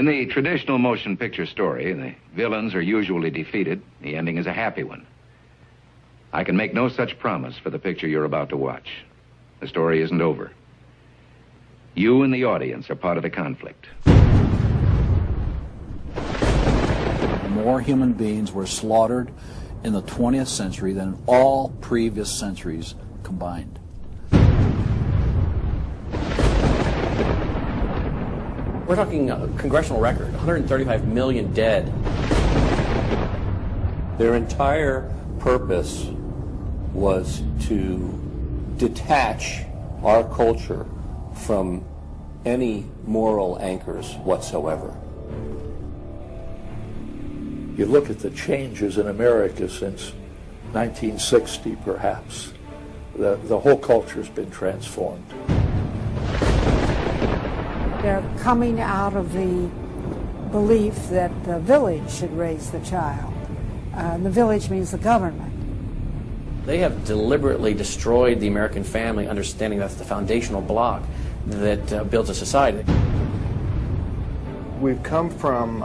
In the traditional motion picture story, the villains are usually defeated. The ending is a happy one. I can make no such promise for the picture you're about to watch. The story isn't over. You and the audience are part of the conflict. More human beings were slaughtered in the 20th century than in all previous centuries combined. We're talking a congressional record, 135 million dead. Their entire purpose was to detach our culture from any moral anchors whatsoever. You look at the changes in America since 1960, perhaps. The whole culture's been transformed. They're coming out of the belief that the village should raise the child. The village means the government. They have deliberately destroyed the American family, understanding that's the foundational block that builds a society. We've come from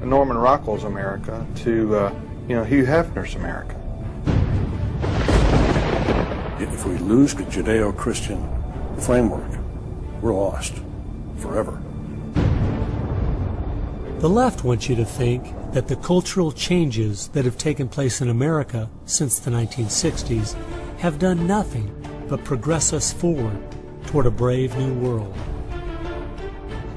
Norman Rockwell's America to Hugh Hefner's America. If we lose the Judeo-Christian framework, we're lost forever. The left wants you to think that the cultural changes that have taken place in America since the 1960s have done nothing but progress us forward toward a brave new world.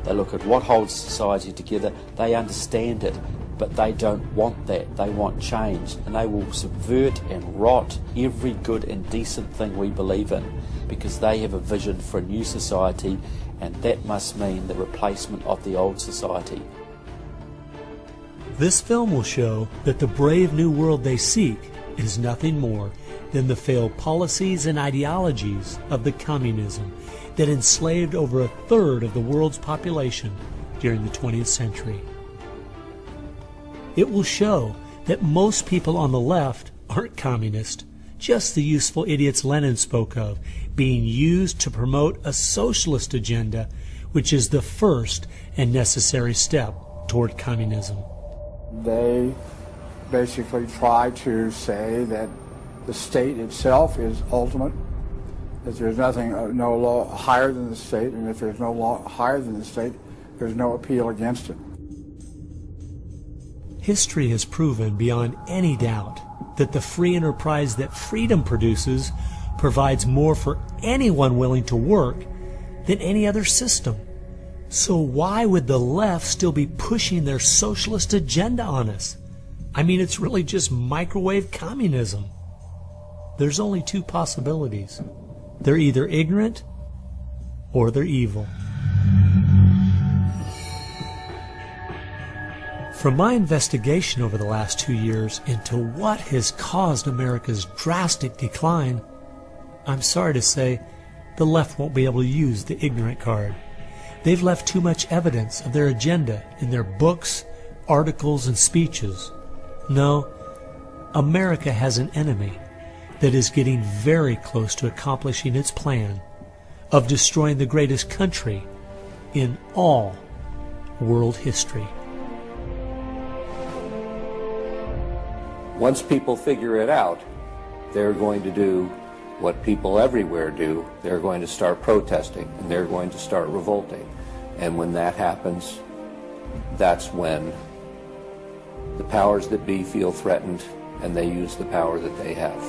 They look at what holds society together, they understand it, but they don't want that. They want change, and they will subvert and rot every good and decent thing we believe in, because they have a vision for a new society, and that must mean the replacement of the old society. This film will show that the brave new world they seek is nothing more than the failed policies and ideologies of the communism that enslaved over a third of the world's population during the 20th century. It will show that most people on the left aren't communist, just the useful idiots Lenin spoke of, being used to promote a socialist agenda, which is the first and necessary step toward communism. They basically try to say that the state itself is ultimate, that there's nothing, no law higher than the state, and if there's no law higher than the state, there's no appeal against it. History has proven beyond any doubt that the free enterprise that freedom produces provides more for anyone willing to work than any other system. So why would the left still be pushing their socialist agenda on us? I mean, it's really just microwave communism. There's only two possibilities. They're either ignorant or they're evil. From my investigation over the last 2 years into what has caused America's drastic decline, I'm sorry to say the left won't be able to use the ignorant card. They've left too much evidence of their agenda in their books, articles, and speeches. No, America has an enemy that is getting very close to accomplishing its plan of destroying the greatest country in all world history. Once people figure it out, they're going to do what people everywhere do. They're going to start protesting, and they're going to start revolting. And when that happens, that's when the powers that be feel threatened, and they use the power that they have.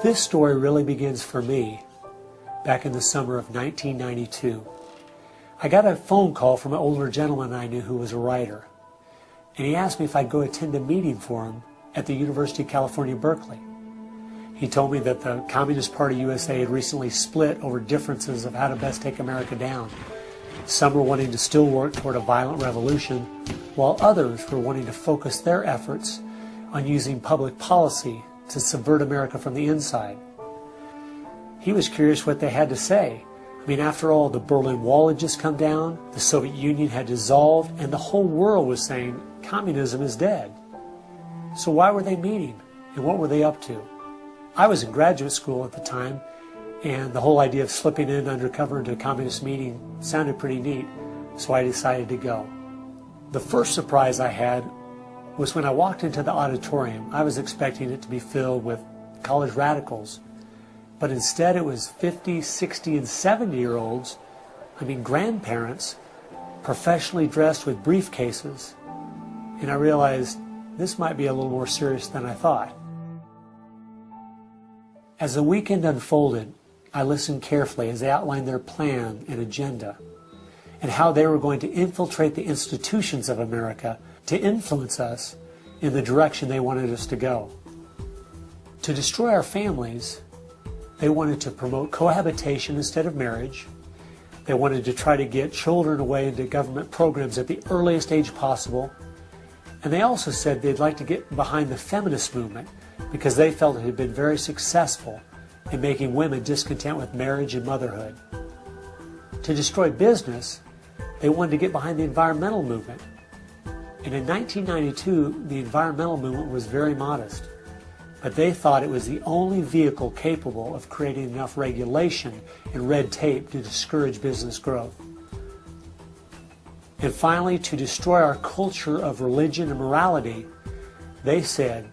This story really begins for me back in the summer of 1992. I got a phone call from an older gentleman I knew who was a writer, and he asked me if I'd go attend a meeting for him at the University of California, Berkeley. He told me that the Communist Party USA had recently split over differences of how to best take America down. Some were wanting to still work toward a violent revolution, while others were wanting to focus their efforts on using public policy to subvert America from the inside. He was curious what they had to say. I mean, after all, the Berlin Wall had just come down, the Soviet Union had dissolved, and the whole world was saying communism is dead. So why were they meeting, and what were they up to? I was in graduate school at the time, and the whole idea of slipping in undercover into a communist meeting sounded pretty neat, so I decided to go. The first surprise I had was when I walked into the auditorium. I was expecting it to be filled with college radicals, but instead it was 50, 60, and 70-year-olds, grandparents, professionally dressed with briefcases, and I realized this might be a little more serious than I thought. As the weekend unfolded, I listened carefully as they outlined their plan and agenda, and how they were going to infiltrate the institutions of America to influence us in the direction they wanted us to go. To destroy our families, they wanted to promote cohabitation instead of marriage. They wanted to try to get children away into government programs at the earliest age possible. And they also said they'd like to get behind the feminist movement because they felt it had been very successful in making women discontent with marriage and motherhood. To destroy business, they wanted to get behind the environmental movement. And in 1992, the environmental movement was very modest, but they thought it was the only vehicle capable of creating enough regulation and red tape to discourage business growth. And finally, to destroy our culture of religion and morality, they said,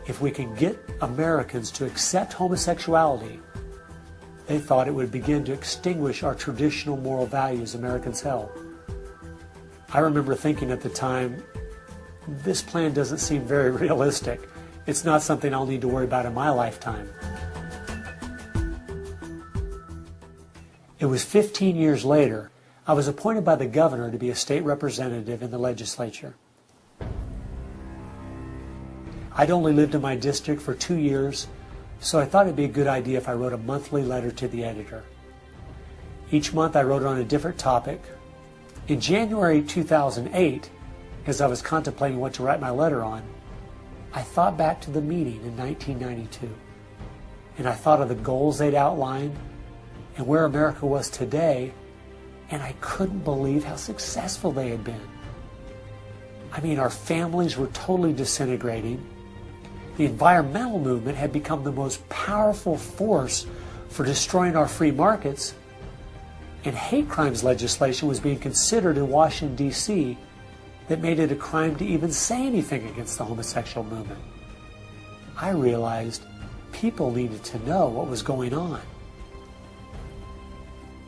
if we can get Americans to accept homosexuality, they thought it would begin to extinguish our traditional moral values Americans held. I remember thinking at the time, this plan doesn't seem very realistic. It's not something I'll need to worry about in my lifetime. It was 15 years later, I was appointed by the governor to be a state representative in the legislature. I'd only lived in my district for 2 years, so I thought it'd be a good idea if I wrote a monthly letter to the editor. Each month I wrote on a different topic. In January 2008, as I was contemplating what to write my letter on, I thought back to the meeting in 1992, and I thought of the goals they'd outlined and where America was today, and I couldn't believe how successful they had been. Our families were totally disintegrating. The environmental movement had become the most powerful force for destroying our free markets, and hate crimes legislation was being considered in Washington, D.C. that made it a crime to even say anything against the homosexual movement. I realized people needed to know what was going on.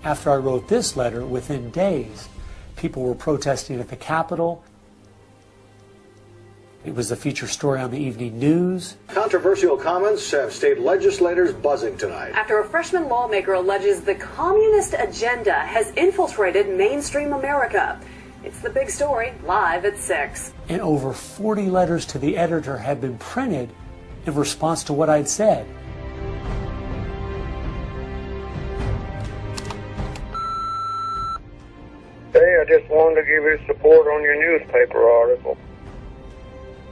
After I wrote this letter, within days, people were protesting at the Capitol. It was a feature story on the evening news. Controversial comments have state legislators buzzing tonight. After a freshman lawmaker alleges the communist agenda has infiltrated mainstream America. It's the big story, live at 6. And over 40 letters to the editor had been printed in response to what I'd said. Hey, I just wanted to give you support on your newspaper article.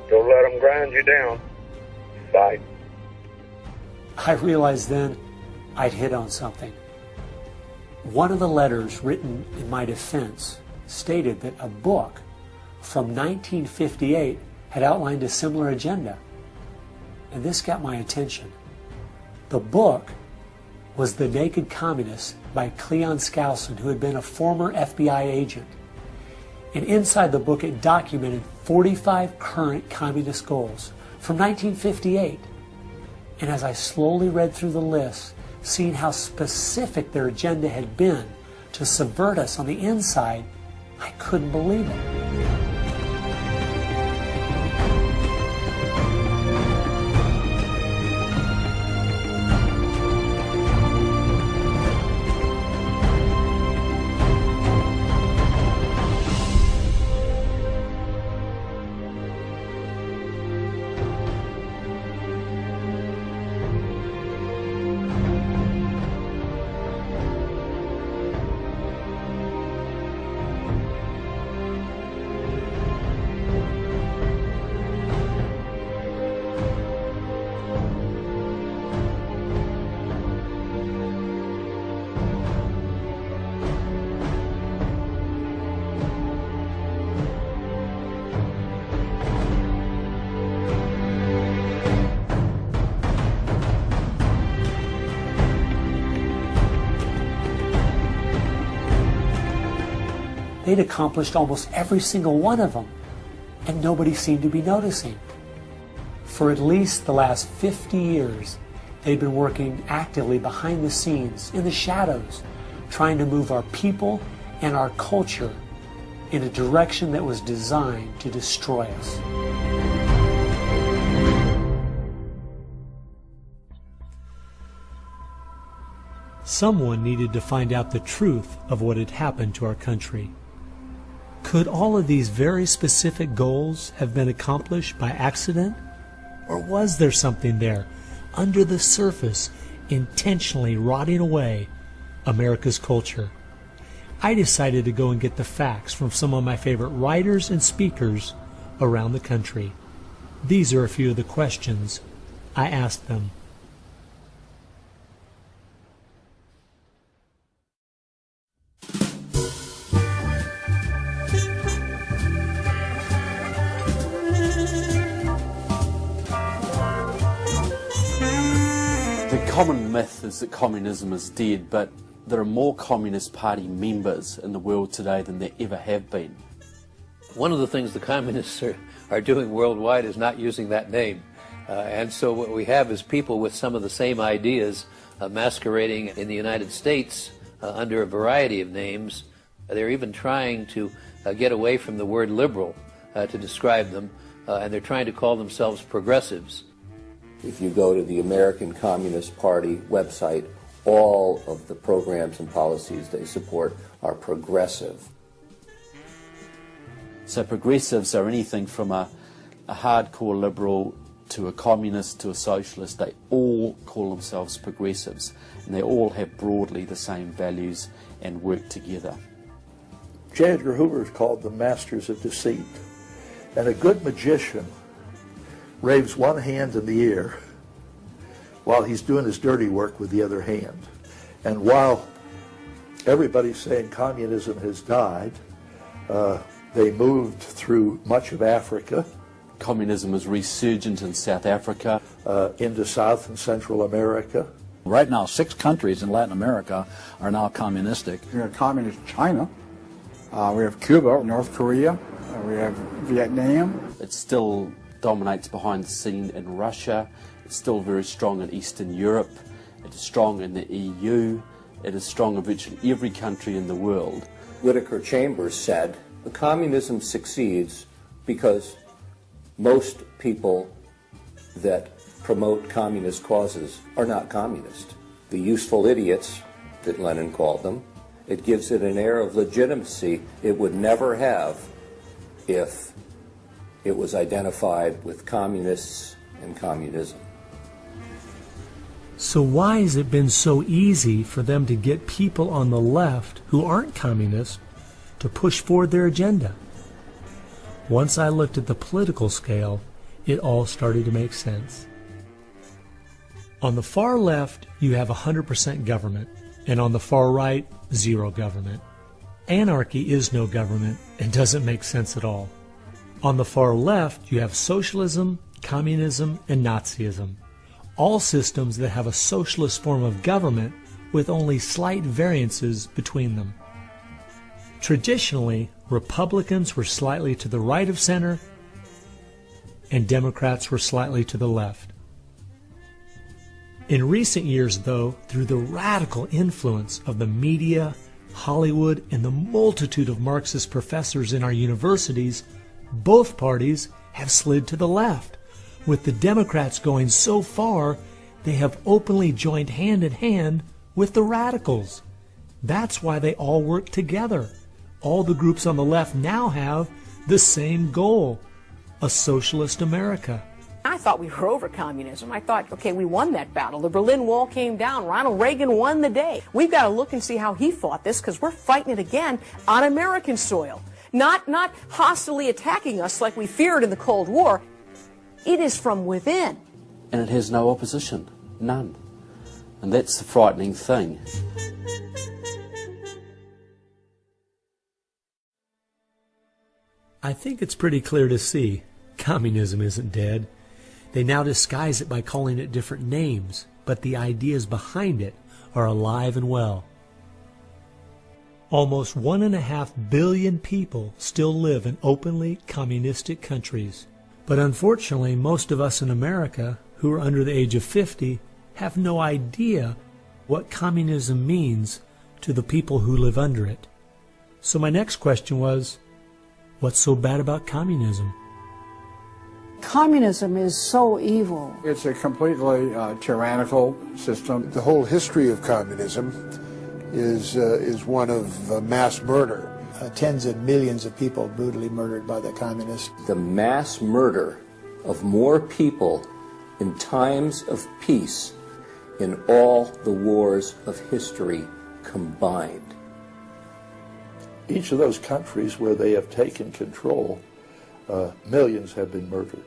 Don't let them grind you down. Bye. I realized then I'd hit on something. One of the letters written in my defense stated that a book from 1958 had outlined a similar agenda. And this got my attention. The book was The Naked Communist by Cleon Skousen, who had been a former FBI agent. And inside the book it documented 45 current communist goals from 1958. And as I slowly read through the list, seeing how specific their agenda had been to subvert us on the inside, I couldn't believe it. They'd accomplished almost every single one of them, and nobody seemed to be noticing. For at least the last 50 years, they'd been working actively behind the scenes, in the shadows, trying to move our people and our culture in a direction that was designed to destroy us. Someone needed to find out the truth of what had happened to our country. Could all of these very specific goals have been accomplished by accident? Or was there something there, under the surface, intentionally rotting away America's culture? I decided to go and get the facts from some of my favorite writers and speakers around the country. These are a few of the questions I asked them. The common myth is that communism is dead, but there are more Communist Party members in the world today than there ever have been. One of the things the communists are doing worldwide is not using that name. And so what we have is people with some of the same ideas masquerading in the United States under a variety of names. They're even trying to get away from the word liberal to describe them, and they're trying to call themselves progressives. If you go to the American Communist Party website, all of the programs and policies they support are progressive. So progressives are anything from a hardcore liberal to a communist to a socialist. They all call themselves progressives, and they all have broadly the same values and work together. J. Edgar Hoover is called the masters of deceit. And a good magician waves one hand in the air while he's doing his dirty work with the other hand. And while everybody's saying communism has died, they moved through much of Africa. Communism is resurgent in South Africa. Into South and Central America. Right now, 6 countries in Latin America are now communistic. We have communist China. We have Cuba, North Korea. We have Vietnam. It still dominates behind the scene in Russia. It's still very strong in Eastern Europe. It is strong in the EU. It is strong in virtually every country in the world. Whittaker Chambers said, communism succeeds because most people that promote communist causes are not communist. The useful idiots, that Lenin called them, it gives it an air of legitimacy it would never have if it was identified with communists and communism. So why has it been so easy for them to get people on the left who aren't communists to push forward their agenda? Once I looked at the political scale, it all started to make sense. On the far left, you have 100% government, and on the far right, zero government. Anarchy is no government and doesn't make sense at all. On the far left, you have socialism, communism, and Nazism, all systems that have a socialist form of government with only slight variances between them. Traditionally, Republicans were slightly to the right of center, and Democrats were slightly to the left. In recent years, though, through the radical influence of the media, Hollywood, and the multitude of Marxist professors in our universities, both parties have slid to the left, with the Democrats going so far they have openly joined hand in hand with the radicals. That's why they all work together. All the groups on the left now have the same goal, a socialist America. I thought we were over communism. I thought, okay, we won that battle. The Berlin Wall came down. Ronald Reagan won the day. We've got to look and see how he fought this, because we're fighting it again on American soil. Not hostilely attacking us like we feared in the Cold War. It is from within. And it has no opposition. None. And that's the frightening thing. I think it's pretty clear to see communism isn't dead. They now disguise it by calling it different names, but the ideas behind it are alive and well. Almost 1.5 billion people still live in openly communistic countries. But unfortunately, most of us in America who are under the age of 50 have no idea what communism means to the people who live under it. So my next question was, what's so bad about communism? Communism is so evil. It's a completely tyrannical system. The whole history of communism is one of mass murder. Tens of millions of people brutally murdered by the communists. The mass murder of more people in times of peace in all the wars of history combined. Each of those countries where they have taken control, millions have been murdered.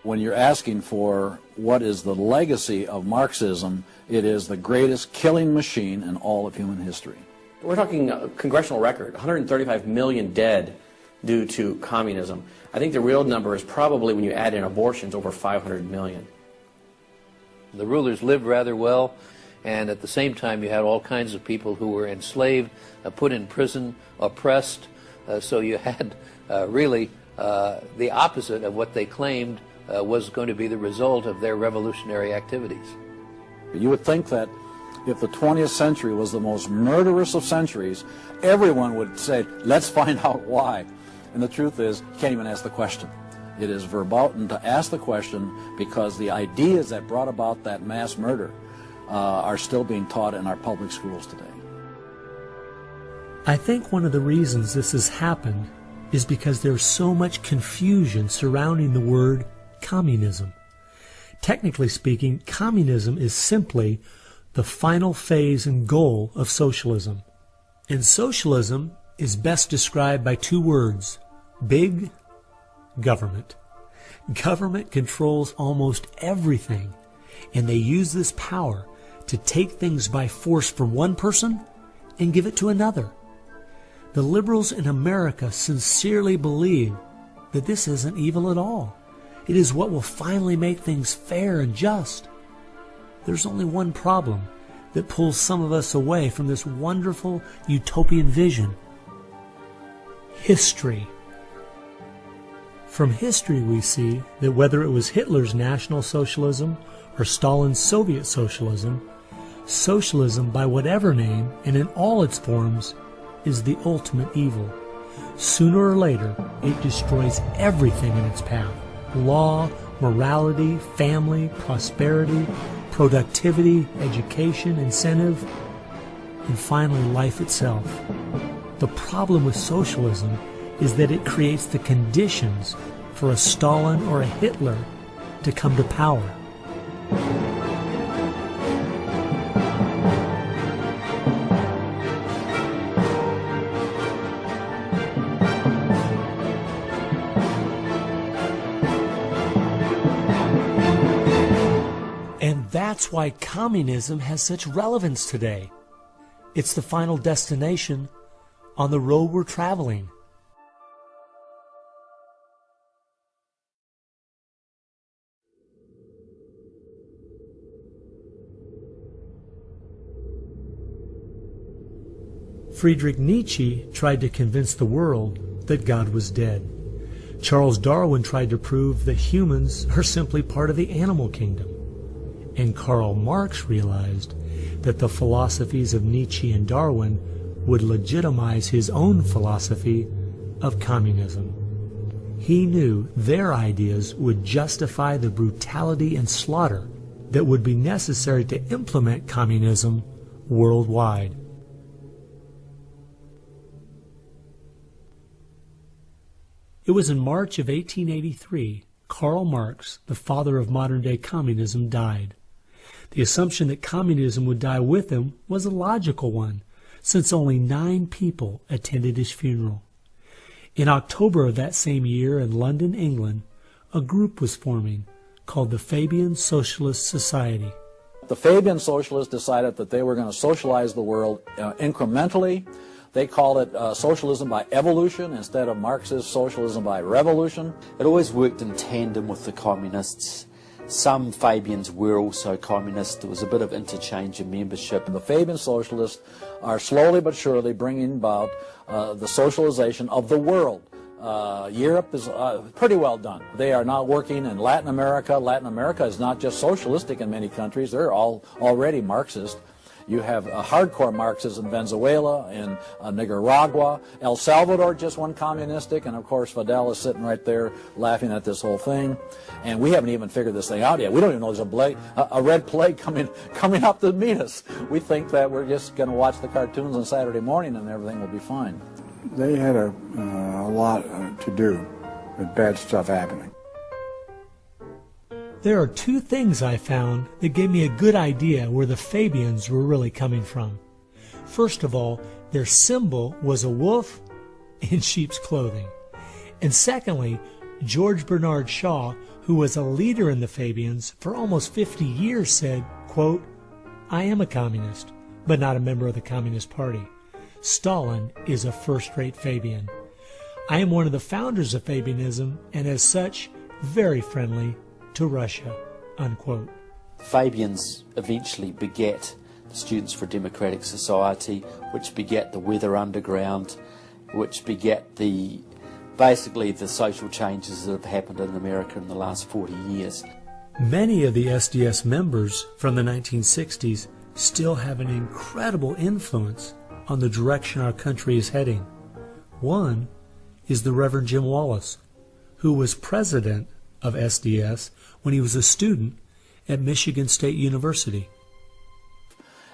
When you're asking for what is the legacy of Marxism, it is the greatest killing machine in all of human history. We're talking a congressional record, 135 million dead due to communism. I think the real number is probably, when you add in abortions, over 500 million. The rulers lived rather well, and at the same time you had all kinds of people who were enslaved, put in prison, oppressed, so you had really the opposite of what they claimed was going to be the result of their revolutionary activities. You would think that if the 20th century was the most murderous of centuries, everyone would say, let's find out why. And the truth is, you can't even ask the question. It is verboten to ask the question because the ideas that brought about that mass murder are still being taught in our public schools today. I think one of the reasons this has happened is because there's so much confusion surrounding the word communism. Technically speaking, communism is simply the final phase and goal of socialism. And socialism is best described by two words: big government. Government controls almost everything, and they use this power to take things by force from one person and give it to another. The liberals in America sincerely believe that this isn't evil at all. It is what will finally make things fair and just. There's only one problem that pulls some of us away from this wonderful utopian vision: history. From history we see that whether it was Hitler's National Socialism or Stalin's Soviet Socialism, socialism by whatever name and in all its forms is the ultimate evil. Sooner or later, it destroys everything in its path: law, morality, family, prosperity, productivity, education, incentive, and finally life itself. The problem with socialism is that it creates the conditions for a Stalin or a Hitler to come to power. And that's why communism has such relevance today. It's the final destination on the road we're traveling. Friedrich Nietzsche tried to convince the world that God was dead. Charles Darwin tried to prove that humans are simply part of the animal kingdom. And Karl Marx realized that the philosophies of Nietzsche and Darwin would legitimize his own philosophy of communism. He knew their ideas would justify the brutality and slaughter that would be necessary to implement communism worldwide. It was in March of 1883, Karl Marx, the father of modern-day communism, died. The assumption that communism would die with him was a logical one, since only 9 people attended his funeral. In October of that same year in London, England, a group was forming called the Fabian Socialist Society. The Fabian Socialists decided that they were going to socialize the world incrementally. They called it socialism by evolution instead of Marxist socialism by revolution. It always worked in tandem with the communists. Some Fabians were also communists. There was a bit of interchange of membership. The Fabian socialists are slowly but surely bringing about the socialization of the world. Europe is pretty well done. They are now working in Latin America. Latin America is not just socialistic in many countries. They're all already Marxist. You have hardcore Marxists in Venezuela, in Nicaragua. El Salvador just went communistic, and of course Fidel is sitting right there laughing at this whole thing. And we haven't even figured this thing out yet. We don't even know there's a red plague coming up to meet us. We think that we're just going to watch the cartoons on Saturday morning and everything will be fine. They had a lot to do with bad stuff happening. There are two things I found that gave me a good idea where the Fabians were really coming from. First of all, their symbol was a wolf in sheep's clothing. And secondly, George Bernard Shaw, who was a leader in the Fabians for almost 50 years, said, quote, "I am a communist, but not a member of the Communist Party. Stalin is a first-rate Fabian. I am one of the founders of Fabianism, and as such, very friendly to Russia," unquote. Fabians eventually begat the Students for a Democratic Society, which begat the Weather Underground, which begat basically the social changes that have happened in America in the last 40 years. Many of the SDS members from the 1960s still have an incredible influence on the direction our country is heading. One is the Reverend Jim Wallace, who was president of SDS when he was a student at Michigan State University.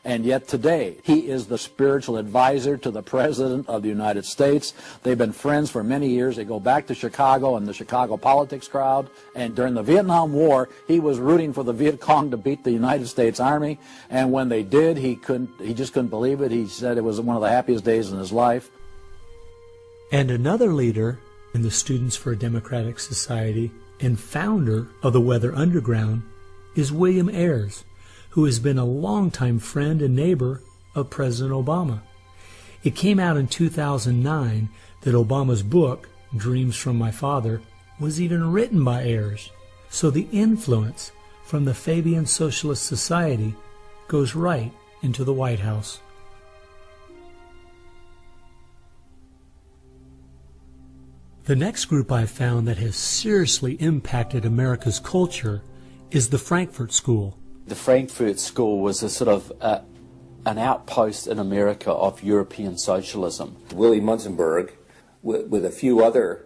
And yet today, he is the spiritual advisor to the President of the United States. They've been friends for many years. They go back to Chicago and the Chicago politics crowd. And during the Vietnam War, he was rooting for the Viet Cong to beat the United States Army. And when they did, he just couldn't believe it. He said it was one of the happiest days in his life. And another leader in the Students for a Democratic Society and founder of the Weather Underground is William Ayers, who has been a longtime friend and neighbor of President Obama. It came out in 2009 that Obama's book, Dreams from My Father, was even written by Ayers. So the influence from the Fabian Socialist Society goes right into the White House. The next group I found that has seriously impacted America's culture is the Frankfurt School. The Frankfurt School was a sort of an outpost in America of European socialism. Willy Munzenberg, with a few other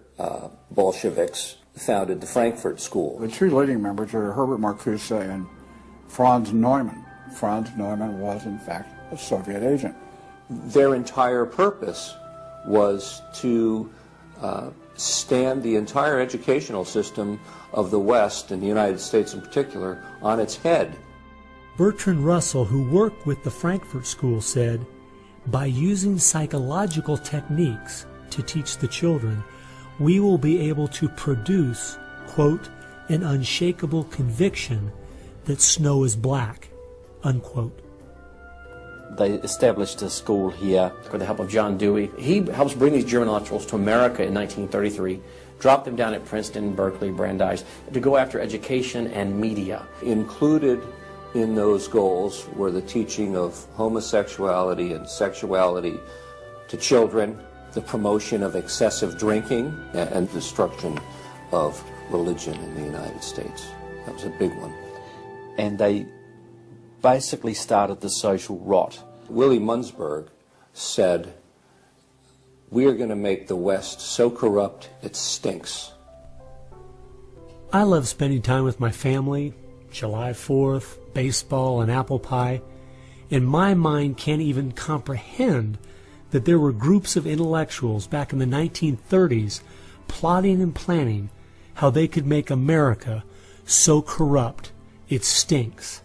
Bolsheviks, founded the Frankfurt School. The two leading members are Herbert Marcuse and Franz Neumann. Franz Neumann was, in fact, a Soviet agent. Their entire purpose was to stand the entire educational system of the West, and the United States in particular, on its head. Bertrand Russell, who worked with the Frankfurt School, said, "By using psychological techniques to teach the children, we will be able to produce, quote, an unshakable conviction that snow is black," unquote. They established a school here. With the help of John Dewey. He helps bring these German intellectuals to America in 1933, drop them down at Princeton, Berkeley, Brandeis, to go after education and media. Included in those goals were the teaching of homosexuality and sexuality to children, the promotion of excessive drinking, and destruction of religion in the United States. That was a big one. And they basically started the social rot. Willy Munzenberg said, "We are going to make the West so corrupt it stinks." I love spending time with my family, July 4th, baseball, and apple pie, and my mind can't even comprehend that there were groups of intellectuals back in the 1930s plotting and planning how they could make America so corrupt it stinks.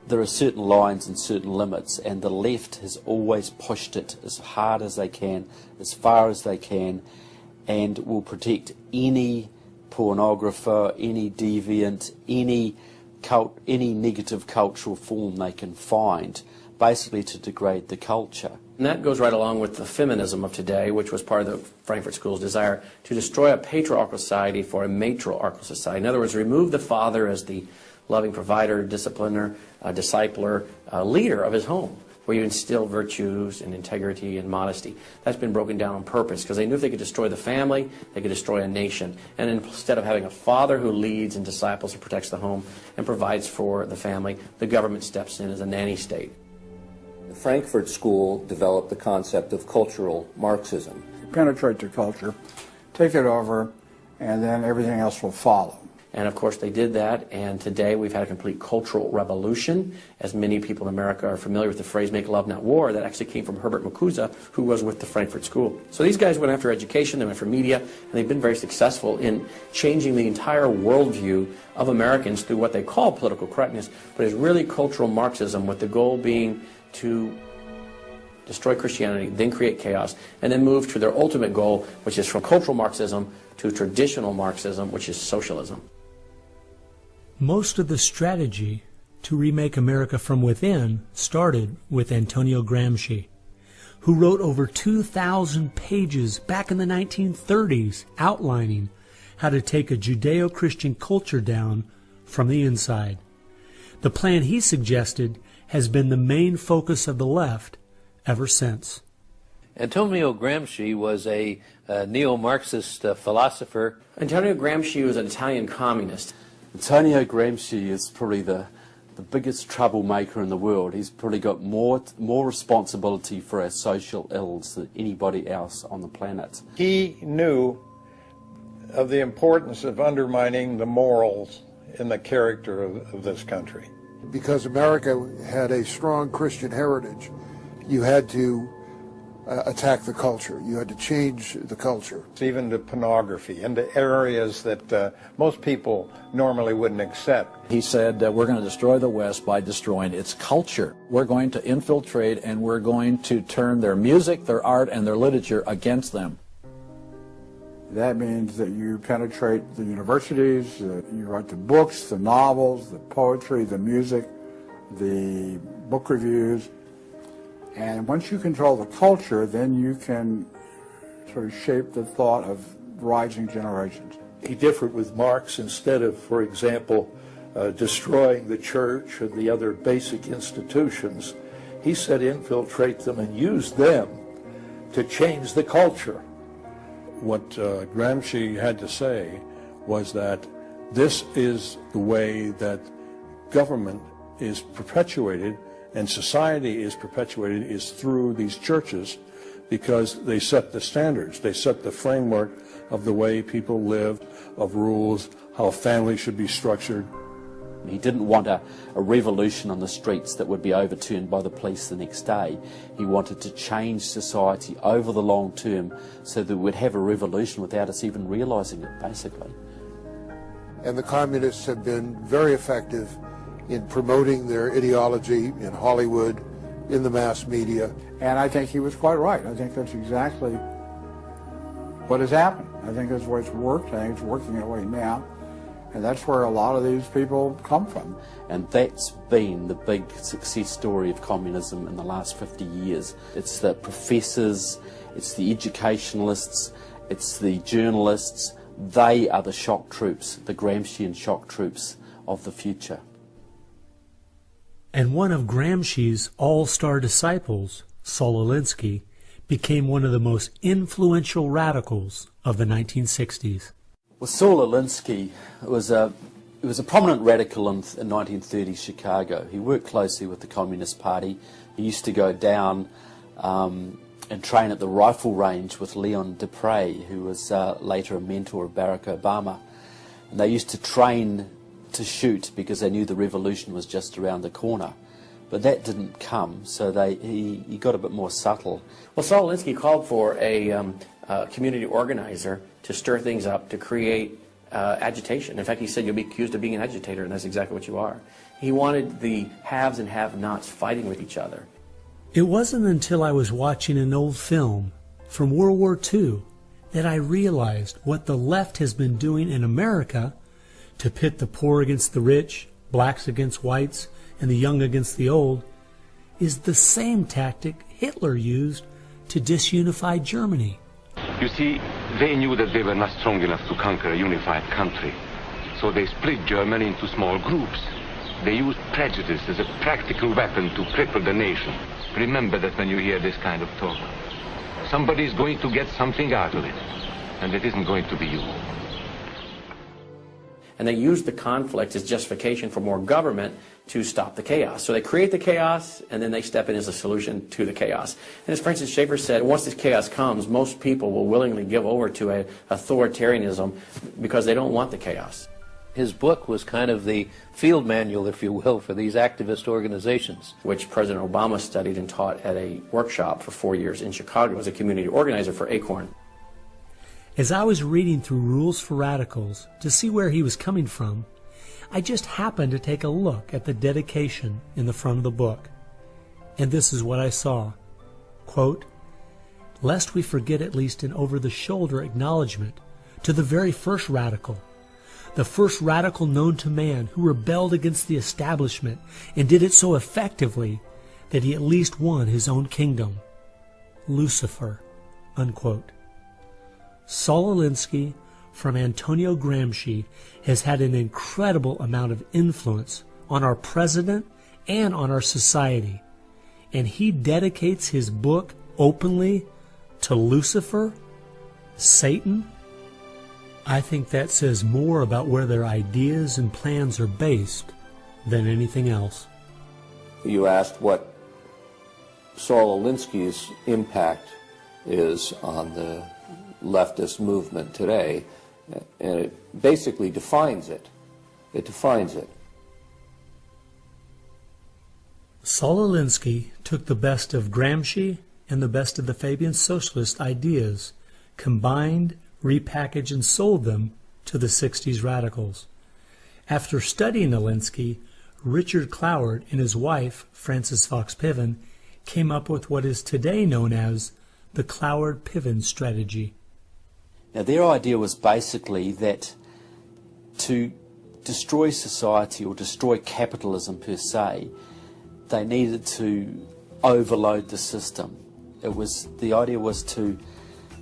There are certain lines and certain limits, and the left has always pushed it as hard as they can, as far as they can, and will protect any pornographer, any deviant, any negative cultural form they can find, basically to degrade the culture. And that goes right along with the feminism of today, which was part of the Frankfurt School's desire to destroy a patriarchal society for a matriarchal society. In other words, remove the father as the loving provider, discipliner, discipler, leader of his home, where you instill virtues and integrity and modesty. That's been broken down on purpose because they knew if they could destroy the family, they could destroy a nation. And instead of having a father who leads and disciples and protects the home and provides for the family, the government steps in as a nanny state. The Frankfurt School developed the concept of cultural Marxism. Penetrate the culture, take it over, and then everything else will follow. And of course they did that, and today we've had a complete cultural revolution. As many people in America are familiar with the phrase "make love, not war," that actually came from Herbert Marcuse, who was with the Frankfurt School. So these guys went after education, they went for media, and they've been very successful in changing the entire worldview of Americans through what they call political correctness, but it's really cultural Marxism, with the goal being to destroy Christianity, then create chaos, and then move to their ultimate goal, which is from cultural Marxism to traditional Marxism, which is socialism. Most of the strategy to remake America from within started with Antonio Gramsci, who wrote over 2,000 pages back in the 1930s outlining how to take a Judeo-Christian culture down from the inside. The plan he suggested has been the main focus of the left ever since. Antonio Gramsci was a neo-Marxist philosopher. Antonio Gramsci was an Italian communist. Antonio Gramsci is probably the biggest troublemaker in the world. He's probably got more responsibility for our social ills than anybody else on the planet. He knew of the importance of undermining the morals in the character of this country. Because America had a strong Christian heritage, you had to attack the culture. You had to change the culture. Even to pornography, into areas that most people normally wouldn't accept. He said that we're going to destroy the West by destroying its culture. We're going to infiltrate and we're going to turn their music, their art, and their literature against them. That means that you penetrate the universities, you write the books, the novels, the poetry, the music, the book reviews. And once you control the culture, then you can sort of shape the thought of rising generations. He differed with Marx. Instead of, for example, destroying the church and the other basic institutions, he said infiltrate them and use them to change the culture. What Gramsci had to say was that this is the way that government is perpetuated and society is perpetuated is through these churches, because they set the standards, they set the framework of the way people live, of rules, how families should be structured. He didn't want a revolution on the streets that would be overturned by the police the next day. He wanted to change society over the long term so that we'd have a revolution without us even realizing it, basically. And the communists have been very effective in promoting their ideology in Hollywood, in the mass media. And I think he was quite right. I think that's exactly what has happened. I think that's where it's worked. I think it's working in a way now. And that's where a lot of these people come from. And that's been the big success story of communism in the last 50 years. It's the professors, it's the educationalists, it's the journalists. They are the shock troops, the Gramscian shock troops of the future. And one of Gramsci's all-star disciples, Saul Alinsky, became one of the most influential radicals of the 1960s. Well, Saul Alinsky was a prominent radical in 1930s Chicago. He worked closely with the Communist Party. He used to go down and train at the rifle range with Leon Dupre, who was later a mentor of Barack Obama. And they used to train to shoot because they knew the revolution was just around the corner. But that didn't come, so he got a bit more subtle. Well, Saul Alinsky called for a community organizer to stir things up, to create agitation. In fact, he said, you'll be accused of being an agitator, and that's exactly what you are. He wanted the haves and have-nots fighting with each other. It wasn't until I was watching an old film from World War II that I realized what the left has been doing in America to pit the poor against the rich, blacks against whites, and the young against the old, is the same tactic Hitler used to disunify Germany. You see, they knew that they were not strong enough to conquer a unified country. So they split Germany into small groups. They used prejudice as a practical weapon to cripple the nation. Remember that when you hear this kind of talk. Somebody's going to get something out of it, and it isn't going to be you. And they use the conflict as justification for more government to stop the chaos. So they create the chaos, and then they step in as a solution to the chaos. And as Francis Schaeffer said, once this chaos comes, most people will willingly give over to a authoritarianism because they don't want the chaos. His book was kind of the field manual, if you will, for these activist organizations. Which President Obama studied and taught at a workshop for 4 years in Chicago as a community organizer for ACORN. As I was reading through Rules for Radicals to see where he was coming from, I just happened to take a look at the dedication in the front of the book. And this is what I saw. Quote, "Lest we forget at least an over-the-shoulder acknowledgement to the very first radical, the first radical known to man who rebelled against the establishment and did it so effectively that he at least won his own kingdom. Lucifer." Unquote. Saul Alinsky from Antonio Gramsci has had an incredible amount of influence on our president and on our society, and he dedicates his book openly to Lucifer, Satan. I think that says more about where their ideas and plans are based than anything else. You asked what Saul Alinsky's impact is on the leftist movement today, and it basically defines it. It defines it. Saul Alinsky took the best of Gramsci and the best of the Fabian socialist ideas, combined, repackaged, and sold them to the 60s radicals. After studying Alinsky, Richard Cloward and his wife, Frances Fox Piven, came up with what is today known as the Cloward-Piven strategy. Now, their idea was basically that to destroy society or destroy capitalism per se, they needed to overload the system. The idea was to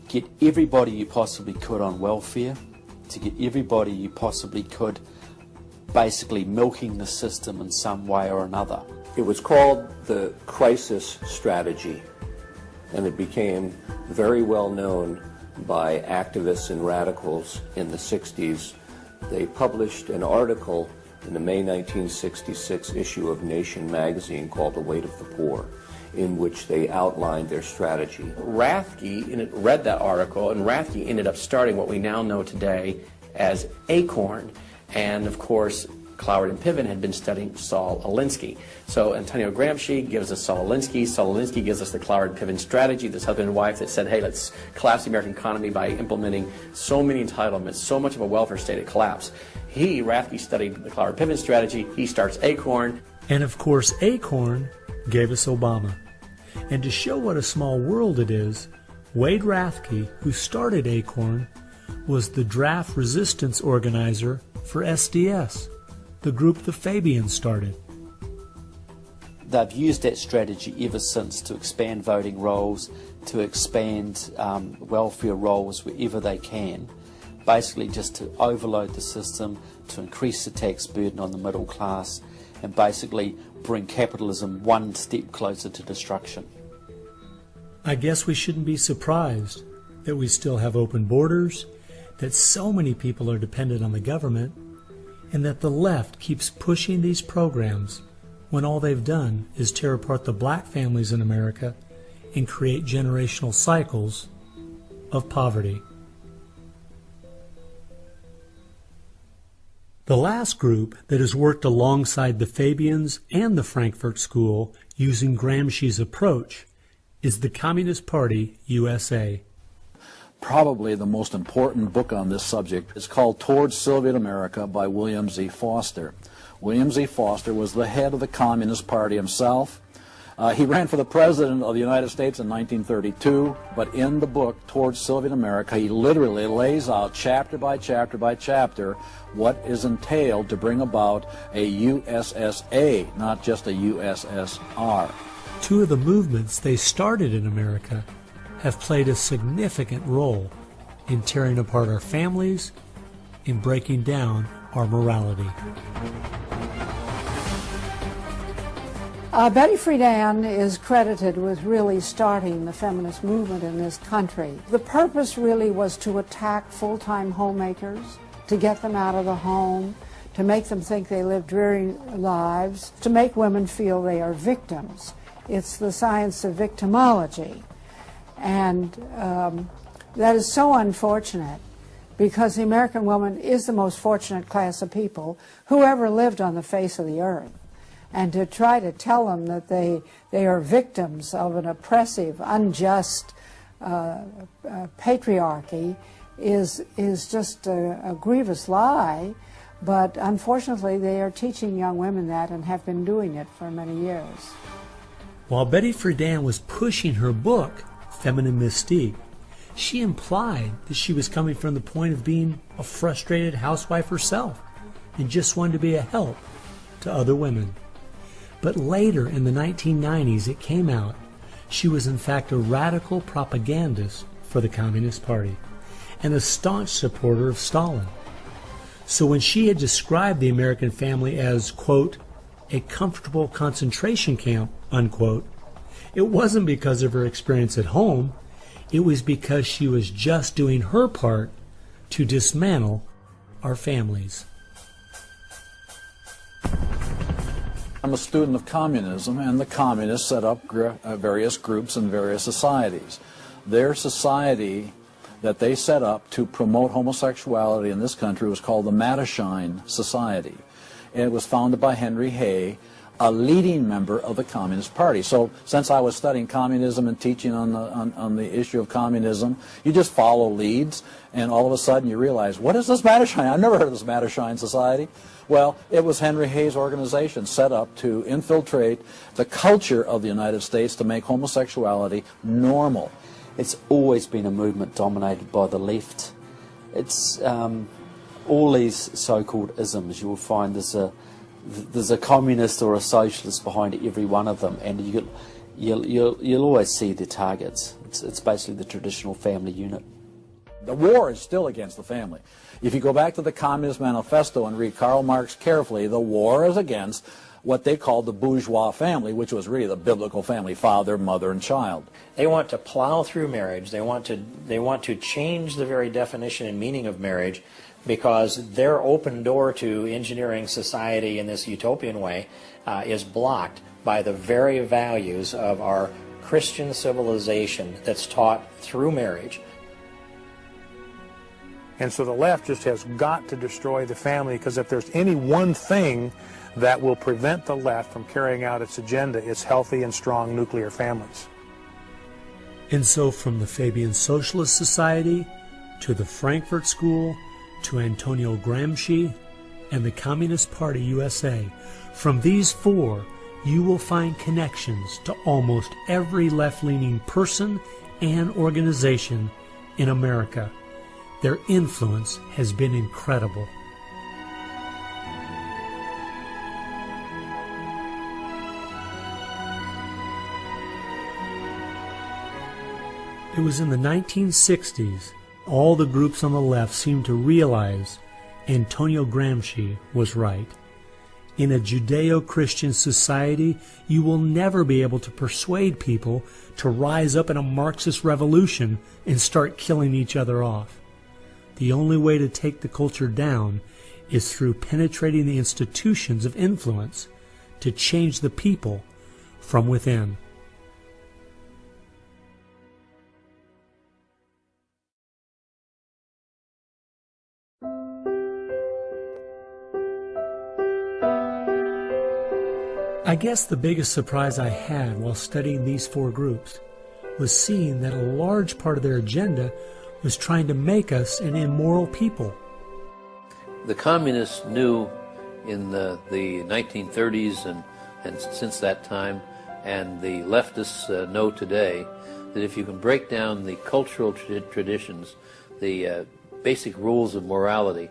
get everybody you possibly could on welfare, to get everybody you possibly could basically milking the system in some way or another. It was called the crisis strategy, and it became very well known by activists and radicals in the 60s. They published an article in the May 1966 issue of Nation magazine called The Weight of the Poor, in which they outlined their strategy. Rathke read that article, and Rathke ended up starting what we now know today as ACORN, and of course Cloward and Piven had been studying Saul Alinsky. So Antonio Gramsci gives us Saul Alinsky. Saul Alinsky gives us the Cloward-Piven strategy, this husband and wife that said, hey, let's collapse the American economy by implementing so many entitlements, so much of a welfare state at collapse. Rathke studied the Cloward-Piven strategy. He starts ACORN. And of course, ACORN gave us Obama. And to show what a small world it is, Wade Rathke, who started ACORN, was the draft resistance organizer for SDS, the group the Fabians started. They've used that strategy ever since to expand voting rolls, to expand welfare rolls wherever they can, basically just to overload the system, to increase the tax burden on the middle class, and basically bring capitalism one step closer to destruction. I guess we shouldn't be surprised that we still have open borders, that so many people are dependent on the government, and that the left keeps pushing these programs when all they've done is tear apart the black families in America and create generational cycles of poverty. The last group that has worked alongside the Fabians and the Frankfurt School using Gramsci's approach is the Communist Party USA. Probably the most important book on this subject is called Towards Soviet America by William Z. Foster. William Z. Foster was the head of the Communist Party himself. He ran for the President of the United States in 1932, but in the book Towards Soviet America, he literally lays out chapter by chapter by chapter what is entailed to bring about a USSA, not just a USSR. Two of the movements they started in America have played a significant role in tearing apart our families, in breaking down our morality. Betty Friedan is credited with really starting the feminist movement in this country. The purpose really was to attack full-time homemakers, to get them out of the home, to make them think they live dreary lives, to make women feel they are victims. It's the science of victimology. And that is so unfortunate, because the American woman is the most fortunate class of people who ever lived on the face of the earth. And to try to tell them that they are victims of an oppressive, unjust patriarchy is just a grievous lie. But unfortunately, they are teaching young women that and have been doing it for many years. While Betty Friedan was pushing her book, Feminine Mystique, she implied that she was coming from the point of being a frustrated housewife herself and just wanted to be a help to other women. But later in the 1990s it came out she was in fact a radical propagandist for the Communist Party and a staunch supporter of Stalin. So when she had described the American family as, quote, a comfortable concentration camp, unquote, it wasn't because of her experience at home. It was because she was just doing her part to dismantle our families. I'm a student of communism, and the communists set up various groups in various societies. Their society that they set up to promote homosexuality in this country was called the Mattachine Society. It was founded by Henry Hay, a leading member of the Communist Party. So since I was studying communism and teaching on the issue of communism, you just follow leads, and all of a sudden you realize, what is this Mattachine? I've never heard of this Mattachine Society. Well, it was Henry Hay's organization set up to infiltrate the culture of the United States to make homosexuality normal. It's always been a movement dominated by the left. It's all these so-called isms. You will find there's a communist or a socialist behind every one of them, and you'll always see their targets. It's basically the traditional family unit. The war is still against the family. If you go back to the Communist Manifesto and read Karl Marx carefully, the war is against what they called the bourgeois family, which was really the biblical family, father, mother, and child. They want to plow through marriage. They want to change the very definition and meaning of marriage, because their open door to engineering society in this utopian way is blocked by the very values of our Christian civilization that's taught through marriage. And so the left just has got to destroy the family, because if there's any one thing that will prevent the left from carrying out its agenda, it's healthy and strong nuclear families. And so from the Fabian Socialist Society to the Frankfurt School to Antonio Gramsci and the Communist Party USA, from these four you will find connections to almost every left-leaning person and organization in America. Their influence has been incredible. It was in the 1960s all the groups on the left seemed to realize Antonio Gramsci was right. In a Judeo-Christian society, you will never be able to persuade people to rise up in a Marxist revolution and start killing each other off. The only way to take the culture down is through penetrating the institutions of influence to change the people from within. I guess the biggest surprise I had while studying these four groups was seeing that a large part of their agenda was trying to make us an immoral people. The communists knew in the 1930s and since that time, and the leftists know today, that if you can break down the cultural traditions, the basic rules of morality,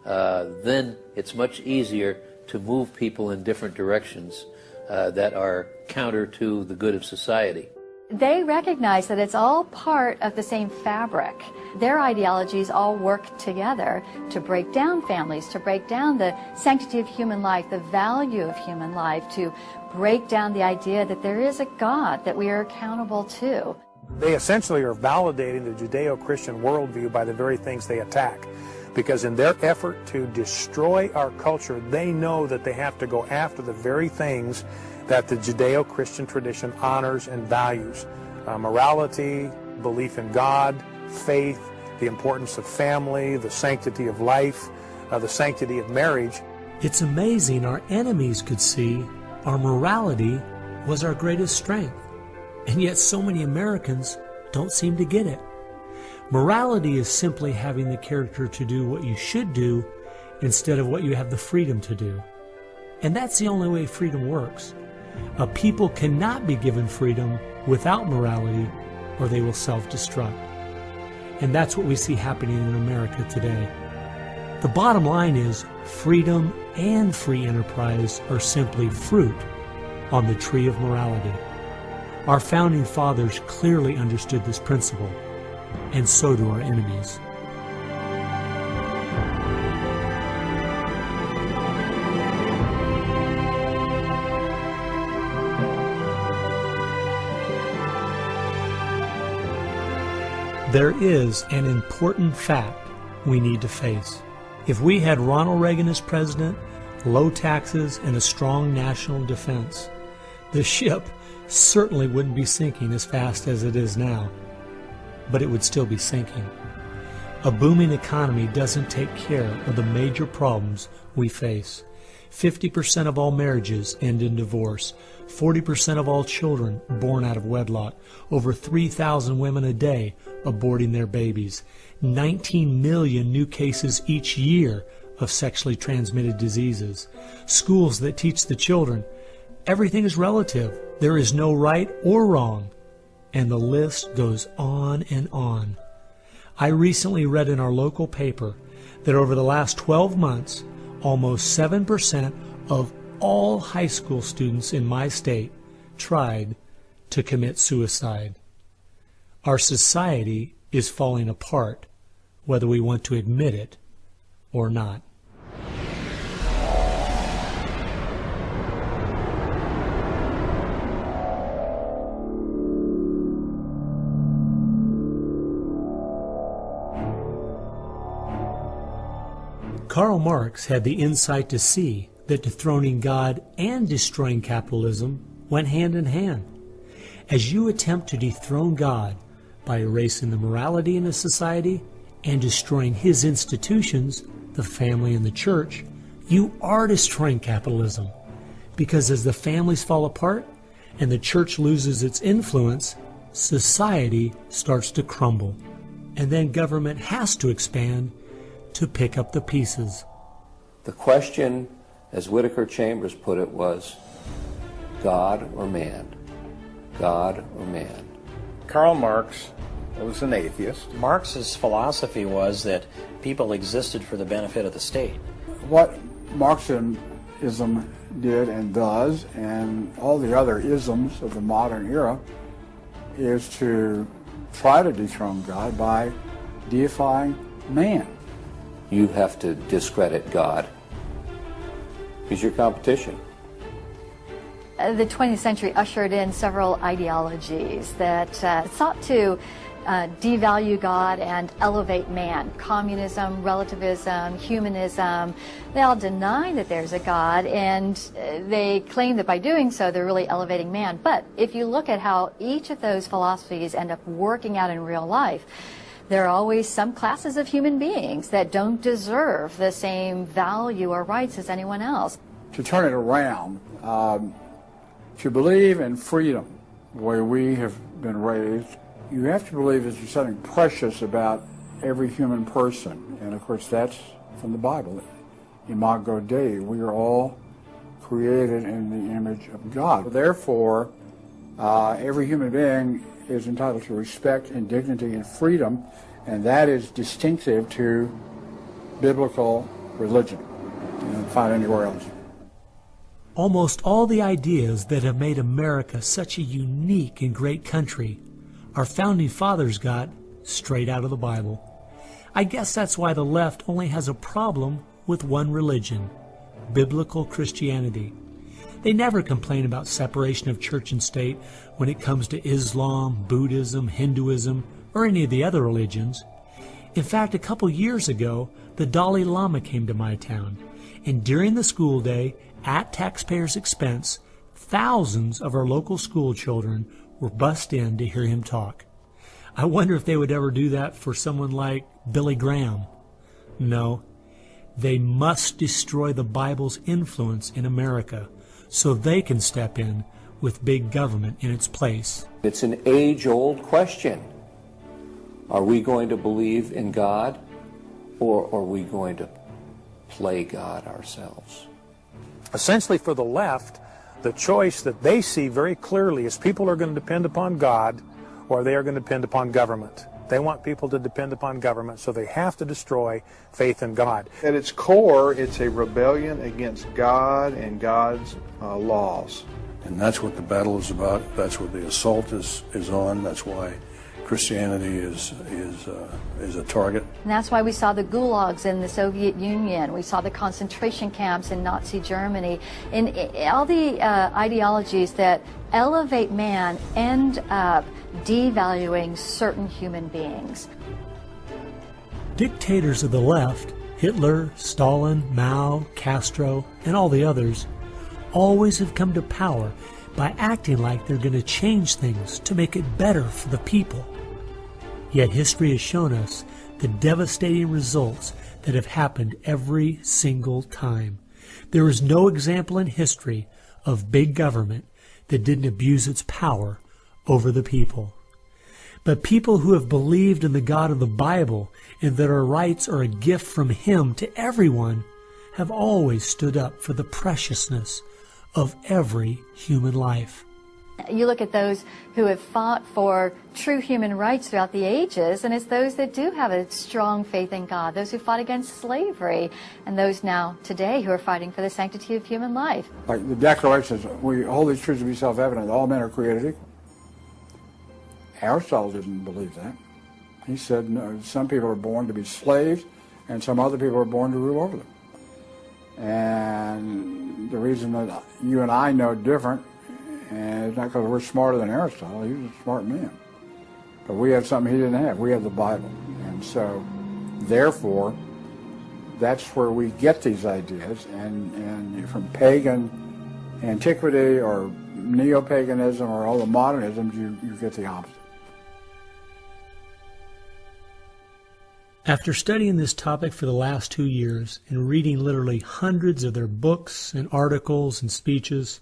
then it's much easier to move people in different directions that are counter to the good of society. They recognize that it's all part of the same fabric. Their ideologies all work together to break down families, to break down the sanctity of human life, the value of human life, to break down the idea that there is a God that we are accountable to. They essentially are validating the Judeo-Christian worldview by the very things they attack. Because in their effort to destroy our culture, they know that they have to go after the very things that the Judeo-Christian tradition honors and values. Morality, belief in God, faith, the importance of family, the sanctity of life, the sanctity of marriage. It's amazing our enemies could see our morality was our greatest strength. And yet so many Americans don't seem to get it. Morality is simply having the character to do what you should do instead of what you have the freedom to do. And that's the only way freedom works. A people cannot be given freedom without morality, or they will self-destruct. And that's what we see happening in America today. The bottom line is freedom and free enterprise are simply fruit on the tree of morality. Our founding fathers clearly understood this principle, and so do our enemies. There is an important fact we need to face. If we had Ronald Reagan as president, low taxes, and a strong national defense, the ship certainly wouldn't be sinking as fast as it is now, but it would still be sinking. A booming economy doesn't take care of the major problems we face. 50% of all marriages end in divorce. 40% of all children born out of wedlock. Over 3,000 women a day aborting their babies. 19 million new cases each year of sexually transmitted diseases. Schools that teach the children everything is relative. There is no right or wrong. And the list goes on and on. I recently read in our local paper that over the last 12 months, almost 7% of all high school students in my state tried to commit suicide. Our society is falling apart, whether we want to admit it or not. Karl Marx had the insight to see that dethroning God and destroying capitalism went hand in hand. As you attempt to dethrone God by erasing the morality in a society and destroying his institutions, the family and the church, you are destroying capitalism. Because as the families fall apart and the church loses its influence, society starts to crumble. And then government has to expand to pick up the pieces. The question, as Whittaker Chambers put it, was God or man? God or man? Karl Marx was an atheist. Marx's philosophy was that people existed for the benefit of the state. What Marxism did and does, and all the other isms of the modern era, is to try to dethrone God by deifying man. You have to discredit God. He's your competition. The 20th century ushered in several ideologies that sought to devalue God and elevate man. Communism, relativism, humanism, they all deny that there's a God, and they claim that by doing so they're really elevating man. But if you look at how each of those philosophies end up working out in real life, there are always some classes of human beings that don't deserve the same value or rights as anyone else. To turn it around, to believe in freedom, the way we have been raised, you have to believe that there's something precious about every human person. And of course that's from the Bible. Imago Dei, we are all created in the image of God. Therefore, every human being is entitled to respect and dignity and freedom, and that is distinctive to biblical religion. You don't find anywhere else. Almost all the ideas that have made America such a unique and great country our founding fathers got straight out of the Bible. I guess that's why the left only has a problem with one religion, biblical Christianity. They never complain about separation of church and state when it comes to Islam, Buddhism, Hinduism, or any of the other religions. In fact, a couple years ago, the Dalai Lama came to my town, and during the school day, at taxpayers' expense, thousands of our local school children were bussed in to hear him talk. I wonder if they would ever do that for someone like Billy Graham. No, they must destroy the Bible's influence in America so they can step in with big government in its place. It's an age-old question. Are we going to believe in God, or are we going to play God ourselves? Essentially, for the left, the choice that they see very clearly is people are going to depend upon God or they are going to depend upon government. They want people to depend upon government, so they have to destroy faith in God. At its core, it's a rebellion against God and God's laws. And that's what the battle is about. That's what the assault is on. That's why Christianity is a target. And that's why we saw the gulags in the Soviet Union. We saw the concentration camps in Nazi Germany. And all the ideologies that elevate man end up devaluing certain human beings. Dictators of the left, Hitler, Stalin, Mao, Castro, and all the others, always have come to power by acting like they're going to change things to make it better for the people. Yet history has shown us the devastating results that have happened every single time. There is no example in history of big government that didn't abuse its power over the people. But people who have believed in the God of the Bible and that our rights are a gift from Him to everyone have always stood up for the preciousness of every human life. You look at those who have fought for true human rights throughout the ages, and it's those that do have a strong faith in God, those who fought against slavery, and those now today who are fighting for the sanctity of human life. Like the Declaration says, we hold these truths to be self-evident, all men are created equal. Aristotle didn't believe that. He said, no, some people are born to be slaves, and some other people are born to rule over them. And the reason that you and I know different, and it's not because we're smarter than Aristotle, he was a smart man. But we have something he didn't have. We have the Bible. And so, therefore, that's where we get these ideas. And from pagan antiquity or neo-paganism or all the modernisms, you get the opposite. After studying this topic for the last 2 years and reading literally hundreds of their books and articles and speeches,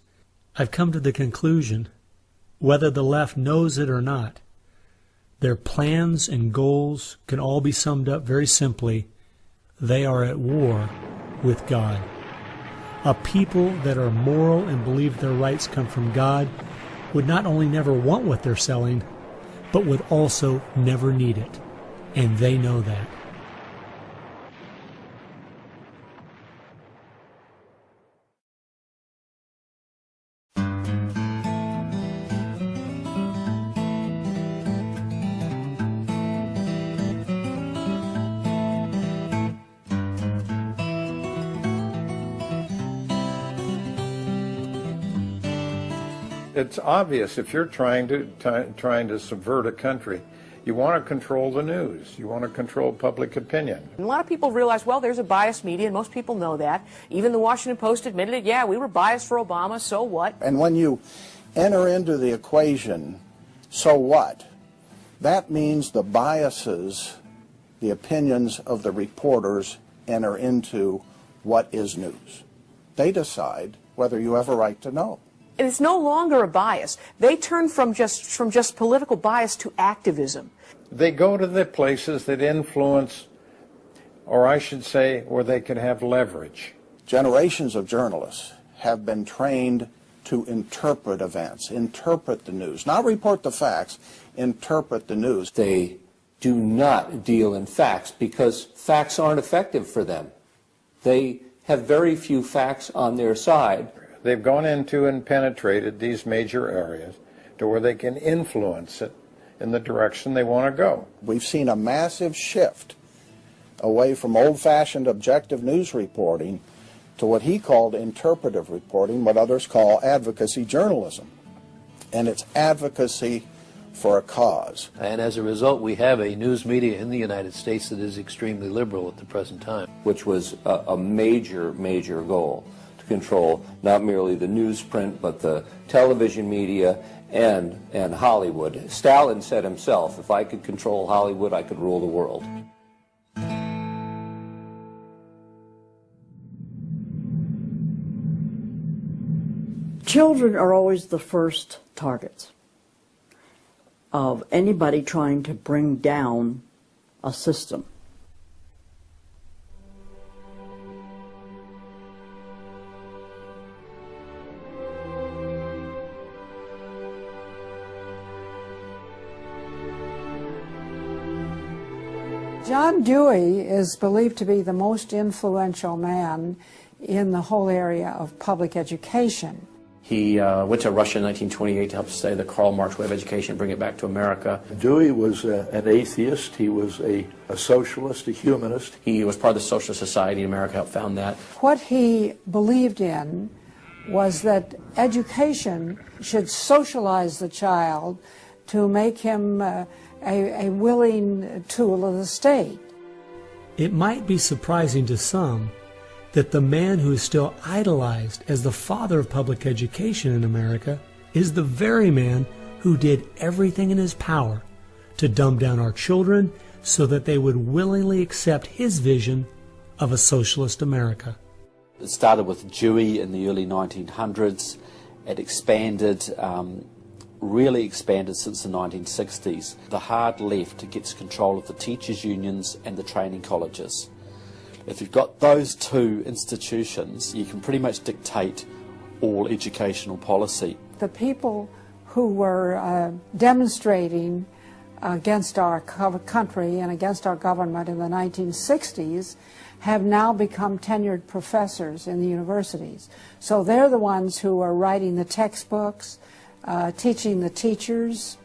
I've come to the conclusion, whether the left knows it or not, their plans and goals can all be summed up very simply. They are at war with God. A people that are moral and believe their rights come from God would not only never want what they're selling, but would also never need it. And they know that. It's obvious if you're trying to subvert a country, you want to control the news. You want to control public opinion. And a lot of people realize, well, there's a biased media, and most people know that. Even the Washington Post admitted it. Yeah, we were biased for Obama, so what? And when you enter into the equation, so what? That means the biases, the opinions of the reporters enter into what is news. They decide whether you have a right to know. And it's no longer a bias. They turn from just political bias to activism. They go to the places that influence, or I should say, where they can have leverage. Generations of journalists have been trained to interpret events, interpret the news, not report the facts, interpret the news. They do not deal in facts because facts aren't effective for them. They have very few facts on their side. They've gone into and penetrated these major areas to where they can influence it in the direction they want to go. We've seen a massive shift away from old-fashioned objective news reporting to what he called interpretive reporting, what others call advocacy journalism. And it's advocacy for a cause. And as a result, we have a news media in the United States that is extremely liberal at the present time. Which was a major, major goal, to control not merely the newsprint, but the television media and Hollywood. Stalin said himself, if I could control Hollywood, I could rule the world. Children are always the first targets of anybody trying to bring down a system. John Dewey is believed to be the most influential man in the whole area of public education. He went to Russia in 1928 to help study the Karl Marx way of education and bring it back to America. Dewey was an atheist. He was a socialist, a humanist. He was part of the Socialist Society in America, helped found that. What he believed in was that education should socialize the child to make him a willing tool of the state. It might be surprising to some that the man who is still idolized as the father of public education in America is the very man who did everything in his power to dumb down our children so that they would willingly accept his vision of a socialist America. It started with Dewey in the early 1900s. It expanded, really expanded since the 1960s. The hard left gets control of the teachers' unions and the training colleges. If you've got those two institutions, you can pretty much dictate all educational policy. The people who were demonstrating against our country and against our government in the 1960s have now become tenured professors in the universities. So they're the ones who are writing the textbooks, teaching the teachers,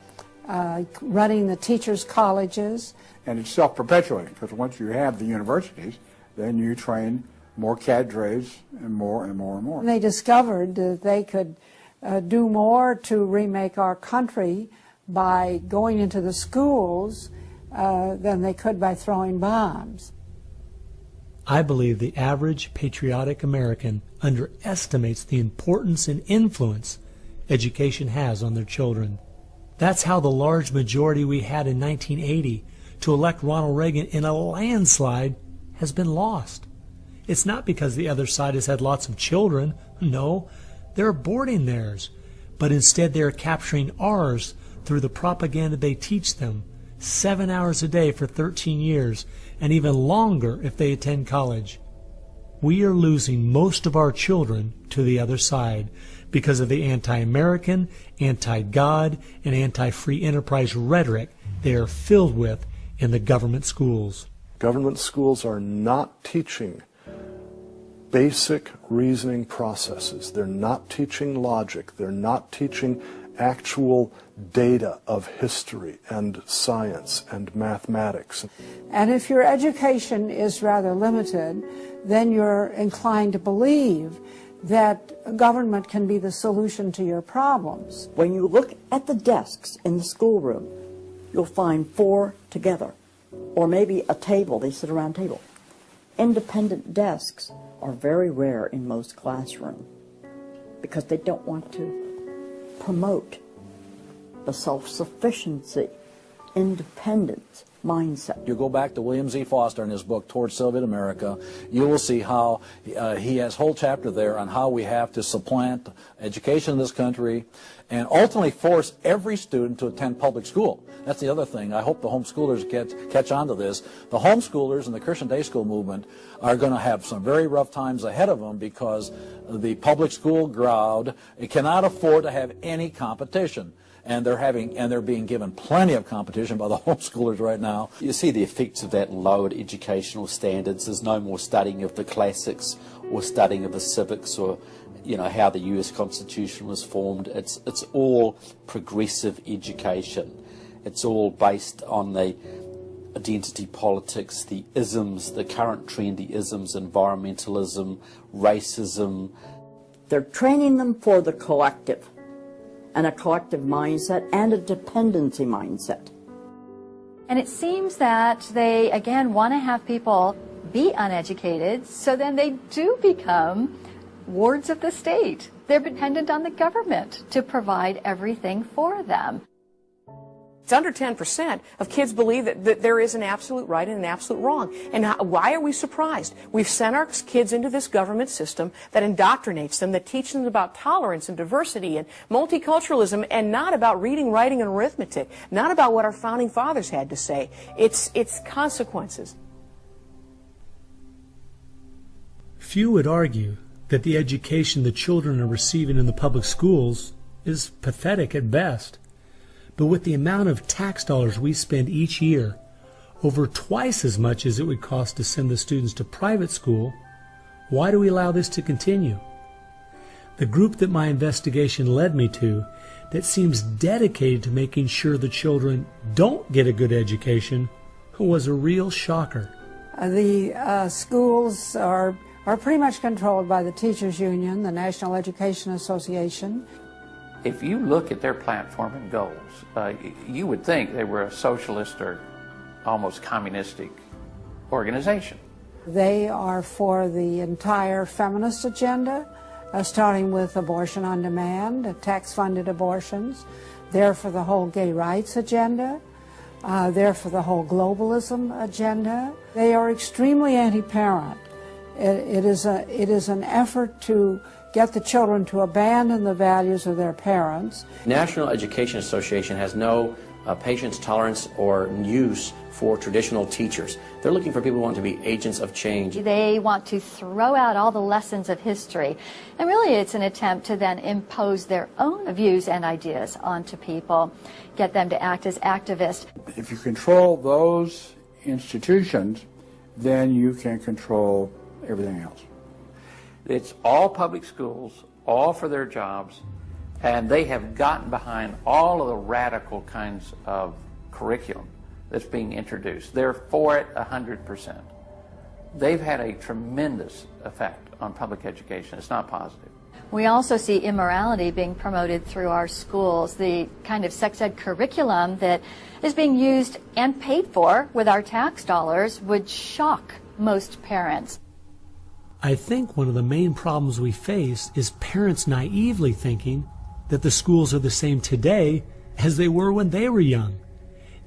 running the teachers' colleges. And it's self-perpetuating, because once you have the universities, then you train more cadres and more and more and more. And they discovered that they could do more to remake our country by going into the schools than they could by throwing bombs. I believe the average patriotic American underestimates the importance and influence education has on their children. That's how the large majority we had in 1980 to elect Ronald Reagan in a landslide has been lost. It's not because the other side has had lots of children. No, they're aborting theirs. But instead they are capturing ours through the propaganda they teach them, 7 hours a day for 13 years, and even longer if they attend college. We are losing most of our children to the other side because of the anti-American, anti-God, and anti-free enterprise rhetoric they are filled with in the government schools. Government schools are not teaching basic reasoning processes. They're not teaching logic. They're not teaching actual data of history and science and mathematics. And if your education is rather limited, then you're inclined to believe that government can be the solution to your problems. When you look at the desks in the schoolroom, you'll find 4 together, or maybe a table, they sit around a table. Independent desks are very rare in most classrooms because they don't want to promote the self-sufficiency, independence mindset. You go back to William Z. Foster in his book, Towards Soviet America, you will see how he has a whole chapter there on how we have to supplant education in this country and ultimately force every student to attend public school. That's the other thing. I hope the homeschoolers catch on to this. The homeschoolers and the Christian day school movement are going to have some very rough times ahead of them because the public school crowd cannot afford to have any competition. And they're being given plenty of competition by the homeschoolers right now. You see the effects of that lowered educational standards. There's no more studying of the classics or studying of the civics or you know, how the US Constitution was formed. It's all progressive education. It's all based on the identity politics, the isms, the current trendy isms, environmentalism, racism. They're training them for the collective, and a collective mindset and a dependency mindset. And it seems that they, again, want to have people be uneducated, so then they do become wards of the state. They're dependent on the government to provide everything for them. It's under 10% of kids believe that there is an absolute right and an absolute wrong. And why are we surprised? We've sent our kids into this government system that indoctrinates them, that teaches them about tolerance and diversity and multiculturalism, and not about reading, writing, and arithmetic, not about what our founding fathers had to say. It's consequences. Few would argue that the education the children are receiving in the public schools is pathetic at best. But with the amount of tax dollars we spend each year, over twice as much as it would cost to send the students to private school, why do we allow this to continue? The group that my investigation led me to, that seems dedicated to making sure the children don't get a good education, was a real shocker. The schools are pretty much controlled by the Teachers Union, the National Education Association. If you look at their platform and goals, you would think they were a socialist or almost communistic organization. They are for the entire feminist agenda, starting with abortion on demand, tax-funded abortions. They're for the whole gay rights agenda. They're for the whole globalism agenda. They are extremely anti-parent. It is an effort to get the children to abandon the values of their parents. National Education Association has no patience, tolerance, or use for traditional teachers. They're looking for people who want to be agents of change. They want to throw out all the lessons of history. And really it's an attempt to then impose their own views and ideas onto people, get them to act as activists. If you control those institutions, then you can control everything else. It's all public schools, all for their jobs, and they have gotten behind all of the radical kinds of curriculum that's being introduced. They're for it 100%. They've had a tremendous effect on public education. It's not positive. We also see immorality being promoted through our schools. The kind of sex ed curriculum that is being used and paid for with our tax dollars would shock most parents. I think one of the main problems we face is parents naively thinking that the schools are the same today as they were when they were young.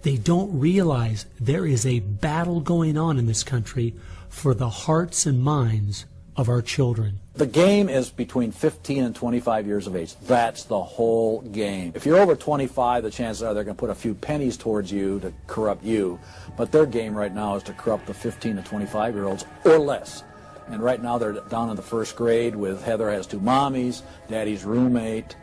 They don't realize there is a battle going on in this country for the hearts and minds of our children. The game is between 15 and 25 years of age. That's the whole game. If you're over 25, the chances are they're going to put a few pennies towards you to corrupt you. But their game right now is to corrupt the 15 to 25-year-olds or less. And right now they're down in the first grade with Heather has two mommies, Daddy's roommate,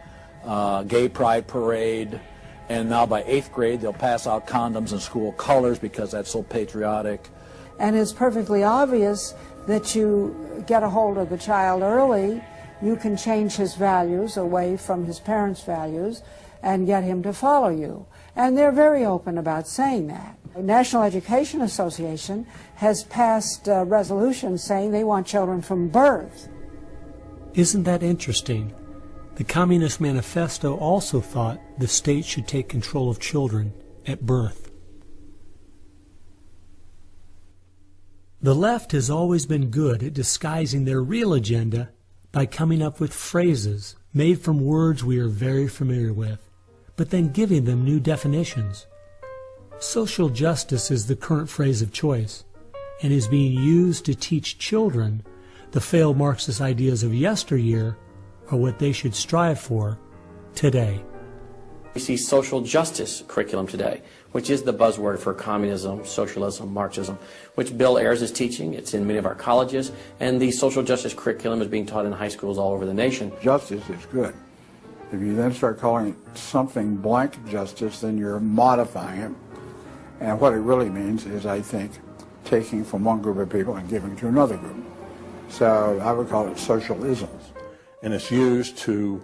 gay pride parade, and now by 8th grade they'll pass out condoms in school colors because that's so patriotic. And it's perfectly obvious that you get a hold of the child early, you can change his values away from his parents' values and get him to follow you. And they're very open about saying that. The National Education Association has passed resolutions saying they want children from birth. Isn't that interesting? The Communist Manifesto also thought the state should take control of children at birth. The left has always been good at disguising their real agenda by coming up with phrases made from words we are very familiar with, but then giving them new definitions. Social justice is the current phrase of choice and is being used to teach children the failed Marxist ideas of yesteryear are what they should strive for today. We see social justice curriculum today, which is the buzzword for communism, socialism, Marxism, which Bill Ayers is teaching. It's in many of our colleges, and the social justice curriculum is being taught in high schools all over the nation. Justice is good. If you then start calling it something blank justice, then you're modifying it. And what it really means is, I think, taking from one group of people and giving to another group. So I would call it socialisms. and it's used to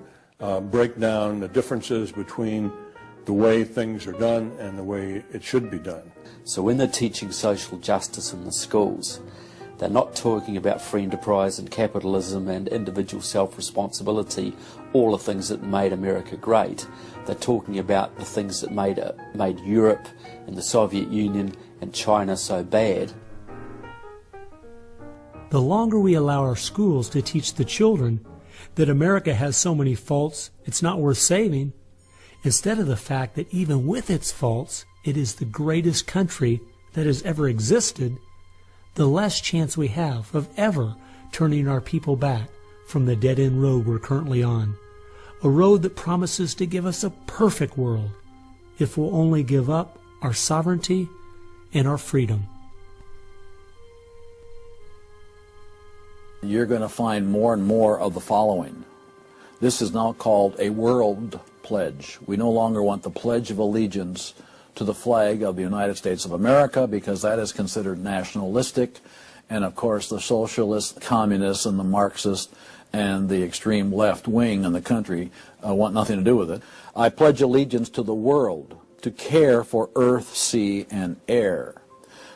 break down the differences between the way things are done and the way it should be done. So when they're teaching social justice in the schools, they're not talking about free enterprise and capitalism and individual self-responsibility, all the things that made America great. They're talking about the things that made Europe and the Soviet Union and China so bad. The longer we allow our schools to teach the children that America has so many faults it's not worth saving, instead of the fact that even with its faults, it is the greatest country that has ever existed, the less chance we have of ever turning our people back from the dead-end road we're currently on, a road that promises to give us a perfect world if we'll only give up our sovereignty and our freedom. You're going to find more and more of the following. This is now called a world pledge. We no longer want the Pledge of Allegiance to the flag of the United States of America because that is considered nationalistic, and of course the socialists, communists, and the Marxists and the extreme left wing in the country want nothing to do with it. I pledge allegiance to the world, to care for earth, sea, and air,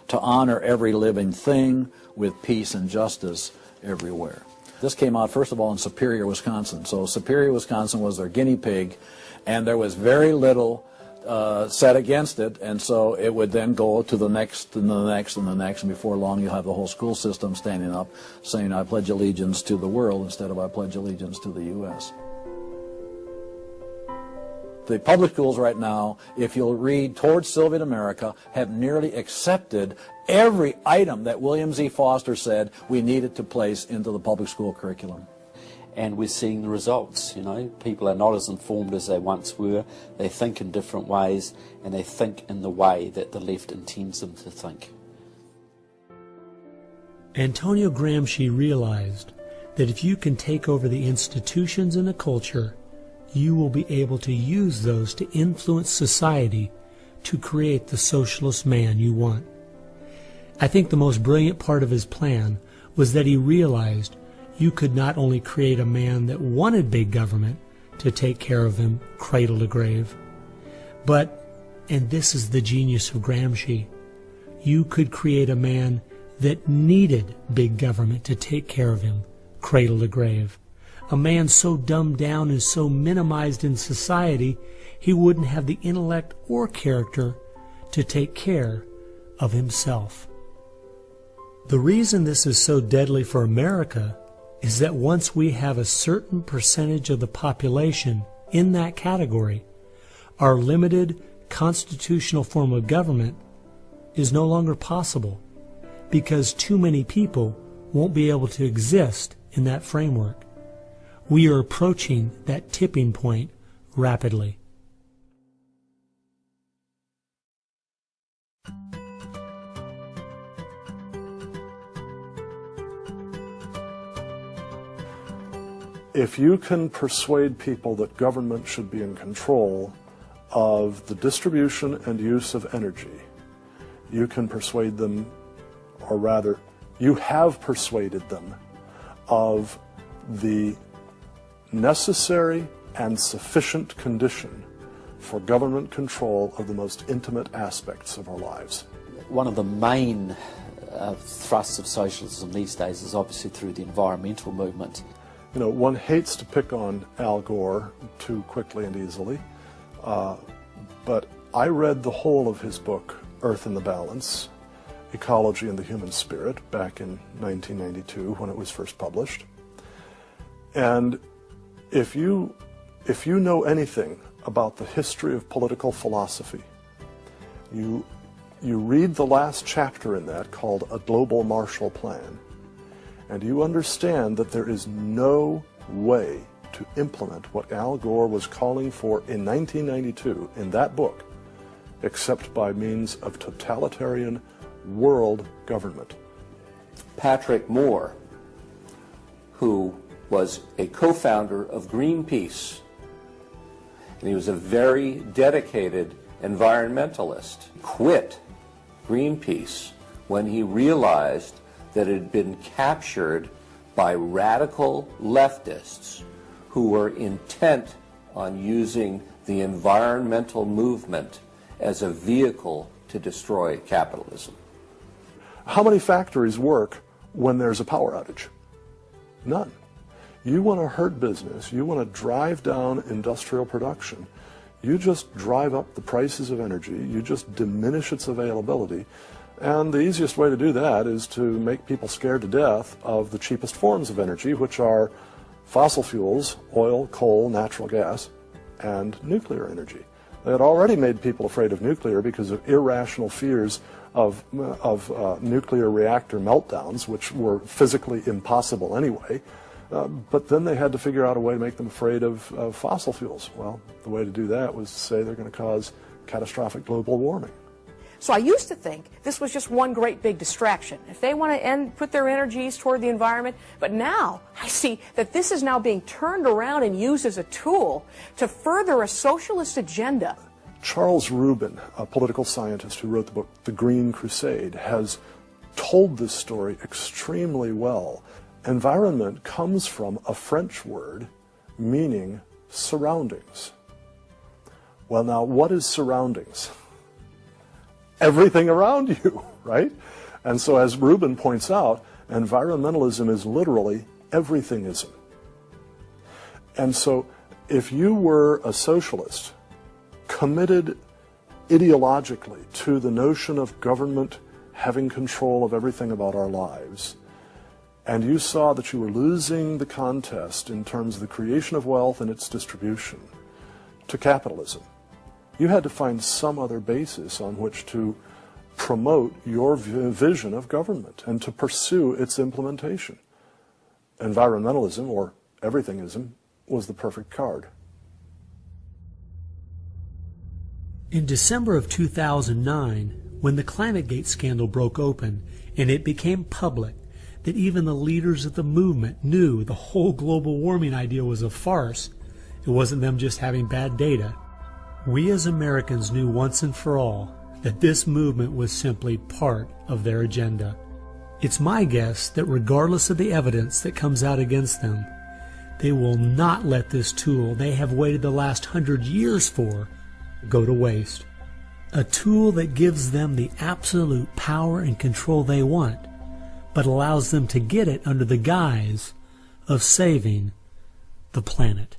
to honor every living thing with peace and justice everywhere. This came out, first of all, in Superior, Wisconsin. So Superior, Wisconsin was their guinea pig, and there was very little said against it, and so it would then go to the next and the next and the next, and before long you'll have the whole school system standing up saying, I pledge allegiance to the world instead of I pledge allegiance to the U.S. The public schools right now, if you'll read Towards Soviet America, have nearly accepted every item that William Z. Foster said we needed to place into the public school curriculum. And we're seeing the results, you know. People are not as informed as they once were. They think in different ways, and they think in the way that the left intends them to think. Antonio Gramsci realized that if you can take over the institutions in a culture, you will be able to use those to influence society to create the socialist man you want. I think the most brilliant part of his plan was that he realized you could not only create a man that wanted big government to take care of him cradle to grave, but, and this is the genius of Gramsci, you could create a man that needed big government to take care of him cradle to grave. A man so dumbed down and so minimized in society, he wouldn't have the intellect or character to take care of himself. The reason this is so deadly for America is that once we have a certain percentage of the population in that category, our limited constitutional form of government is no longer possible because too many people won't be able to exist in that framework. We are approaching that tipping point rapidly. If you can persuade people that government should be in control of the distribution and use of energy, you can persuade them, or rather, you have persuaded them of the necessary and sufficient condition for government control of the most intimate aspects of our lives. One of the main thrusts of socialism these days is obviously through the environmental movement. You know, one hates to pick on Al Gore too quickly and easily, but I read the whole of his book, Earth in the Balance, Ecology and the Human Spirit, back in 1992 when it was first published. And if you know anything about the history of political philosophy, you read the last chapter in that called A Global Marshall Plan, and you understand that there is no way to implement what Al Gore was calling for in 1992 in that book except by means of totalitarian world government. Patrick Moore, who was a co-founder of Greenpeace, and he was a very dedicated environmentalist, quit Greenpeace when he realized that it had been captured by radical leftists who were intent on using the environmental movement as a vehicle to destroy capitalism. How many factories work when there's a power outage? None. You want to hurt business, you want to drive down industrial production, you just drive up the prices of energy, you just diminish its availability, and the easiest way to do that is to make people scared to death of the cheapest forms of energy, which are fossil fuels, oil, coal, natural gas, and nuclear energy. They had already made people afraid of nuclear because of irrational fears of nuclear reactor meltdowns, which were physically impossible anyway. But then they had to figure out a way to make them afraid of fossil fuels. Well, the way to do that was to say they're going to cause catastrophic global warming. So I used to think this was just one great big distraction. If they want to put their energies toward the environment, but now I see that this is now being turned around and used as a tool to further a socialist agenda. Charles Rubin, a political scientist who wrote the book The Green Crusade, has told this story extremely well. Environment comes from a French word meaning surroundings. Well, now, what is surroundings? Everything around you, right? And so, as Rubin points out, environmentalism is literally everythingism. And so, if you were a socialist, committed ideologically to the notion of government having control of everything about our lives, and you saw that you were losing the contest in terms of the creation of wealth and its distribution to capitalism, you had to find some other basis on which to promote your vision of government and to pursue its implementation. Environmentalism, or everythingism, was the perfect card. In December of 2009, when the ClimateGate scandal broke open and it became public that even the leaders of the movement knew the whole global warming idea was a farce, it wasn't them just having bad data, we as Americans knew once and for all that this movement was simply part of their agenda. It's my guess that regardless of the evidence that comes out against them, they will not let this tool they have waited the last 100 years for go to waste. A tool that gives them the absolute power and control they want, but allows them to get it under the guise of saving the planet.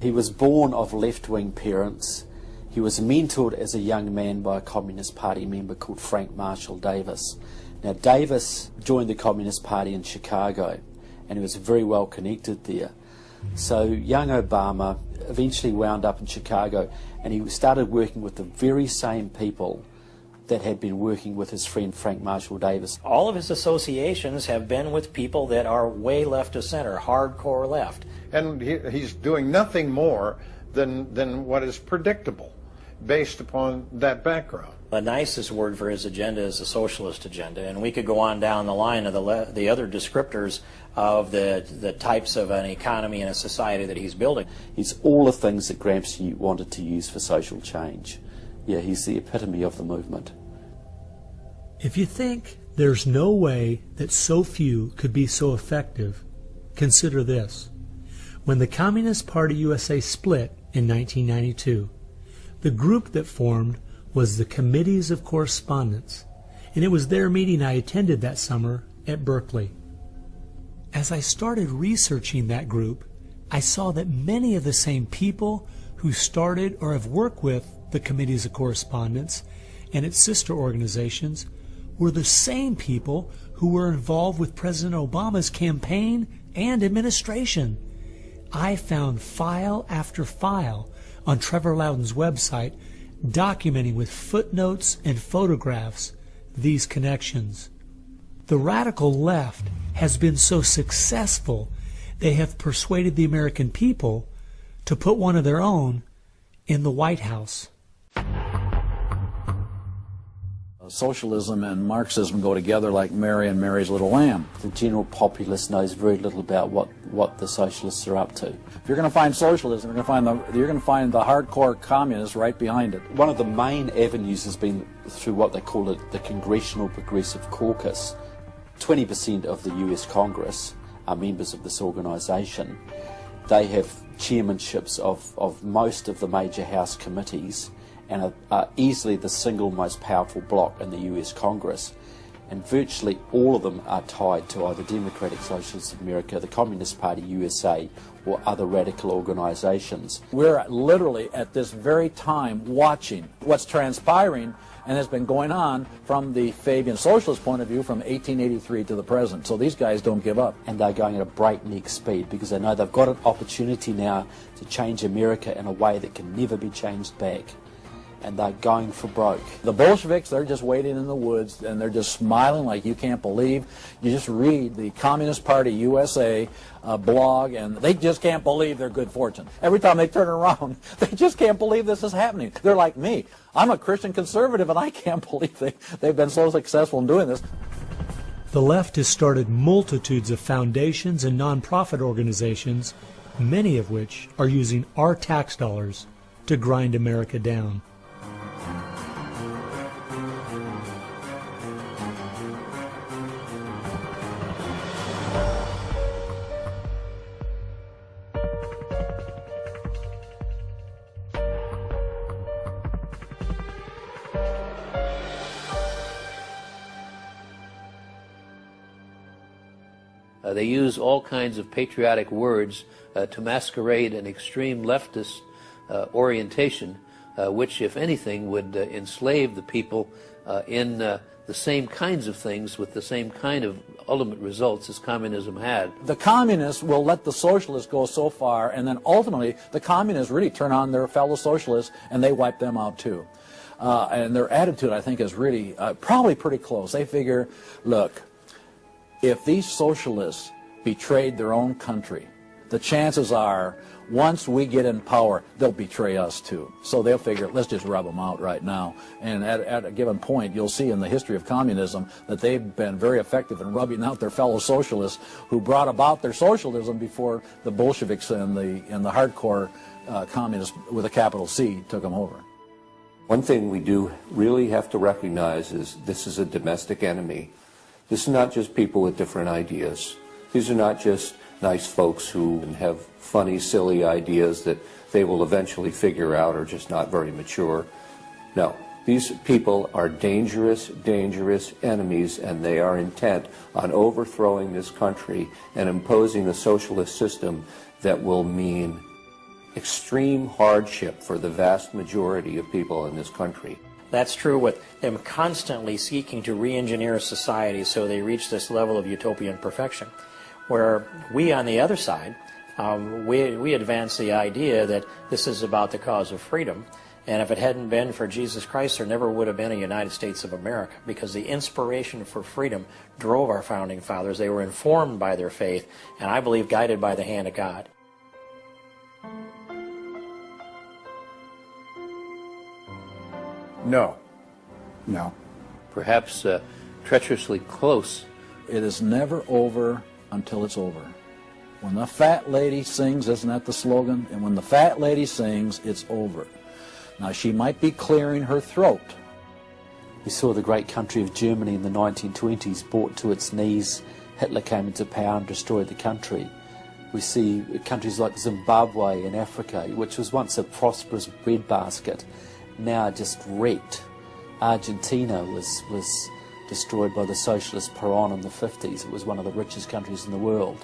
He was born of left-wing parents. He was mentored as a young man by a Communist Party member called Frank Marshall Davis. Now, Davis joined the Communist Party in Chicago, and he was very well connected there. So young Obama eventually wound up in Chicago, and he started working with the very same people that had been working with his friend Frank Marshall Davis. All of his associations have been with people that are way left of center, hardcore left. And he's doing nothing more than what is predictable based upon that background. The nicest word for his agenda is a socialist agenda, and we could go on down the line of the other descriptors of the types of an economy and a society that he's building. It's all the things that Gramsci wanted to use for social change. Yeah, he's the epitome of the movement. If you think there's no way that so few could be so effective, consider this. When the Communist Party USA split in 1992, the group that formed was the Committees of Correspondence, and it was their meeting I attended that summer at Berkeley. As I started researching that group, I saw that many of the same people who started or have worked with the Committees of Correspondence and its sister organizations were the same people who were involved with President Obama's campaign and administration. I found file after file on Trevor Loudon's website documenting with footnotes and photographs these connections. The radical left has been so successful they have persuaded the American people to put one of their own in the White House. Socialism and Marxism go together like Mary and Mary's little lamb. The general populace knows very little about what what the socialists are up to. If you're going to find socialism, you're going to find the hardcore communists right behind it. One of the main avenues has been through what they call the Congressional Progressive Caucus. 20% of the US Congress are members of this organisation. They have chairmanships of most of the major House committees and are easily the single most powerful bloc in the US Congress. And virtually all of them are tied to either Democratic Socialists of America, the Communist Party USA, or other radical organisations. We're literally at this very time watching what's transpiring and has been going on from the Fabian socialist point of view from 1883 to the present. So these guys don't give up. And they're going at a breakneck speed because they know they've got an opportunity now to change America in a way that can never be changed back. And they're going for broke. The Bolsheviks, they're just waiting in the woods and they're just smiling like you can't believe. You just read the Communist Party USA blog and they just can't believe their good fortune. Every time they turn around, they just can't believe this is happening. They're like me. I'm a Christian conservative and I can't believe they've been so successful in doing this. The left has started multitudes of foundations and nonprofit organizations, many of which are using our tax dollars to grind America down. They use all kinds of patriotic words to masquerade an extreme leftist orientation, which, if anything, would enslave the people in the same kinds of things with the same kind of ultimate results as communism had. The communists will let the socialists go so far, and then ultimately the communists really turn on their fellow socialists and they wipe them out too. And their attitude, I think, is really probably pretty close. They figure, look, if these socialists betrayed their own country, the chances are, once we get in power, they'll betray us too. So they'll figure, let's just rub them out right now. And at a given point, you'll see in the history of communism that they've been very effective in rubbing out their fellow socialists who brought about their socialism before the Bolsheviks and the hardcore communists with a capital C took them over. One thing we do really have to recognize is this is a domestic enemy. This is not just people with different ideas. These are not just nice folks who have funny, silly ideas that they will eventually figure out are just not very mature. No, these people are dangerous, dangerous enemies, and they are intent on overthrowing this country and imposing a socialist system that will mean extreme hardship for the vast majority of people in this country. That's true with them constantly seeking to re-engineer society so they reach this level of utopian perfection. Where we, on the other side, we advance the idea that this is about the cause of freedom, and if it hadn't been for Jesus Christ, there never would have been a United States of America, because the inspiration for freedom drove our founding fathers. They were informed by their faith, and I believe guided by the hand of God. No. No. Perhaps treacherously close. It is never over until it's over. When the fat lady sings, isn't that the slogan? And when the fat lady sings, it's over. Now, she might be clearing her throat. We saw the great country of Germany in the 1920s brought to its knees. Hitler came into power and destroyed the country. We see countries like Zimbabwe in Africa, which was once a prosperous breadbasket, now just wrecked. Argentina was destroyed by the socialist Perón in the 50s. It was one of the richest countries in the world.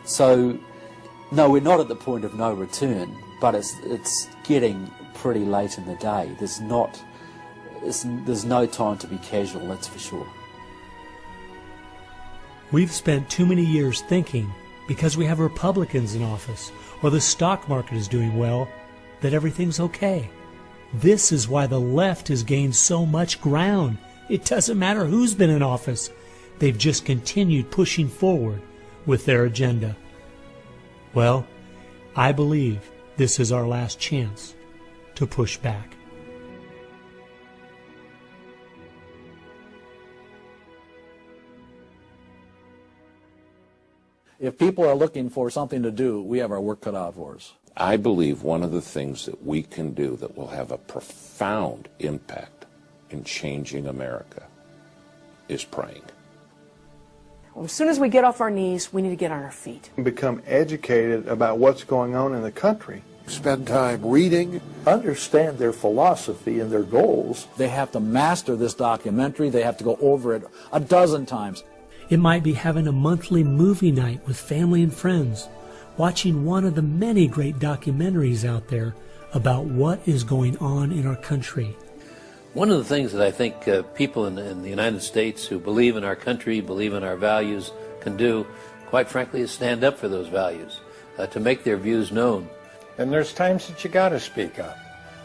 So, no, we're not at the point of no return, but it's getting pretty late in the day. There's no time to be casual, that's for sure. We've spent too many years thinking, because we have Republicans in office, or the stock market is doing well, that everything's okay. This is why the left has gained so much ground. It doesn't matter who's been in office. They've just continued pushing forward with their agenda. Well, I believe this is our last chance to push back. If people are looking for something to do, we have our work cut out for us. I believe one of the things that we can do that will have a profound impact in changing America is praying. Well, as soon as we get off our knees, we need to get on our feet. Become educated about what's going on in the country. Spend time reading, understand their philosophy and their goals. They have to master this documentary. They have to go over it a dozen times. It might be having a monthly movie night with family and friends, watching one of the many great documentaries out there about what is going on in our country. One of the things that I think people in the United States who believe in our country, believe in our values, can do, quite frankly, is stand up for those values, to make their views known. And there's times that you got to speak up,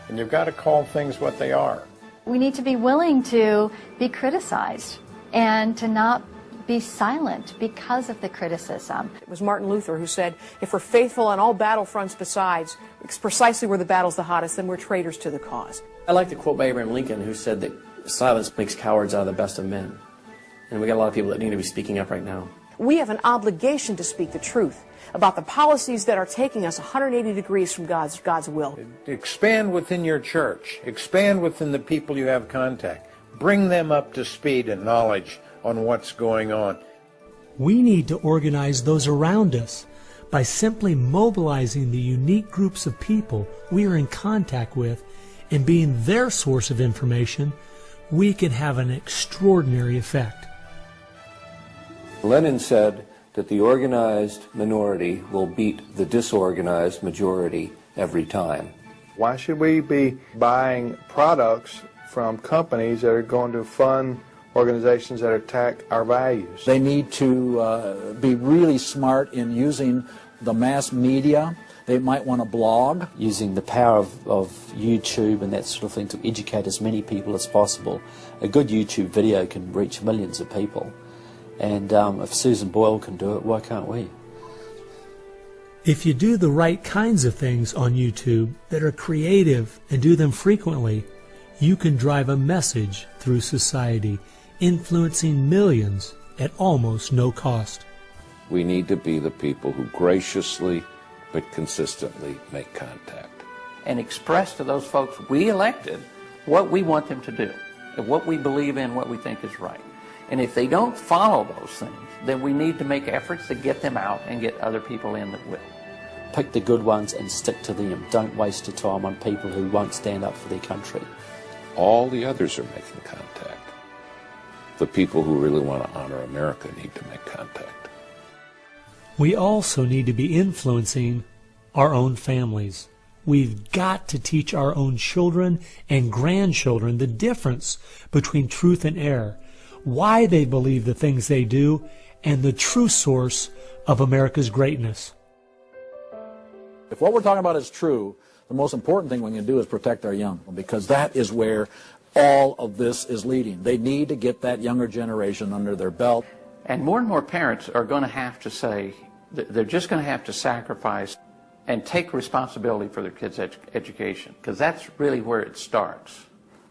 and you've got to call things what they are. We need to be willing to be criticized and to not be silent because of the criticism. It was Martin Luther who said, if we're faithful on all battlefronts besides, it's precisely where the battle's the hottest, then we're traitors to the cause. I like the quote by Abraham Lincoln, who said that silence makes cowards out of the best of men. And we got a lot of people that need to be speaking up right now. We have an obligation to speak the truth about the policies that are taking us 180 degrees from God's will. Expand within your church. Expand within the people you have contact. Bring them up to speed and knowledge on what's going on. We need to organize those around us by simply mobilizing the unique groups of people we are in contact with and being their source of information. We can have an extraordinary effect. Lenin said that the organized minority will beat the disorganized majority every time. Why should we be buying products from companies that are going to fund organizations that attack our values? They need to be really smart in using the mass media. They might want to blog. Using the power of YouTube and that sort of thing to educate as many people as possible. A good YouTube video can reach millions of people. And if Susan Boyle can do it, why can't we? If you do the right kinds of things on YouTube that are creative and do them frequently, you can drive a message through society, influencing millions at almost no cost. We need to be the people who graciously but consistently make contact. And express to those folks we elected what we want them to do, and what we believe in, what we think is right. And if they don't follow those things, then we need to make efforts to get them out and get other people in that will. Pick the good ones and stick to them. Don't waste your time on people who won't stand up for their country. All the others are making contact. The people who really want to honor America need to make contact. We also need to be influencing our own families. We've got to teach our own children and grandchildren the difference between truth and error, why they believe the things they do, and the true source of America's greatness. If what we're talking about is true, the most important thing we can do is protect our young, because that is where all of this is leading. They need to get that younger generation under their belt. And more parents are going to have to say, they're just going to have to sacrifice and take responsibility for their kids' education, because that's really where it starts,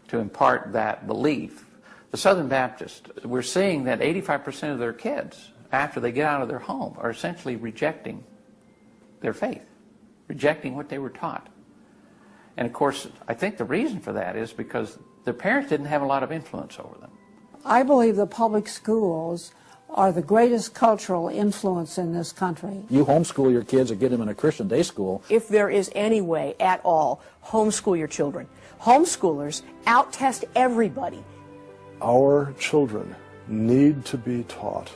to impart that belief. The Southern Baptists, we're seeing that 85% of their kids, after they get out of their home, are essentially rejecting their faith, rejecting what they were taught. And of course, I think the reason for that is because their parents didn't have a lot of influence over them. I believe the public schools are the greatest cultural influence in this country. You homeschool your kids or get them in a Christian day school. If there is any way at all, homeschool your children. Homeschoolers out-test everybody. Our children need to be taught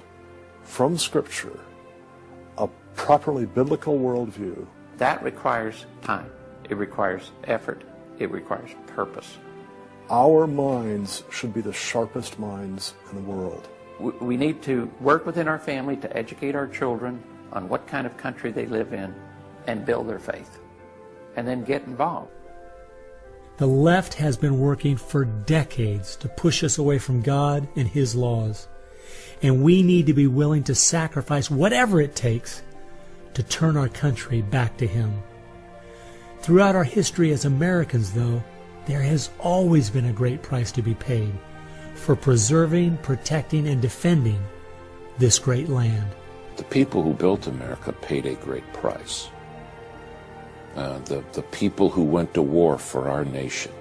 from Scripture a properly biblical worldview. That requires time. It requires effort. It requires purpose. Our minds should be the sharpest minds in the world. We need to work within our family to educate our children on what kind of country they live in and build their faith, and then get involved. The left has been working for decades to push us away from God and His laws. And we need to be willing to sacrifice whatever it takes to turn our country back to Him. Throughout our history as Americans, though, there has always been a great price to be paid for preserving, protecting, and defending this great land. The people who built America paid a great price. The people who went to war for our nation,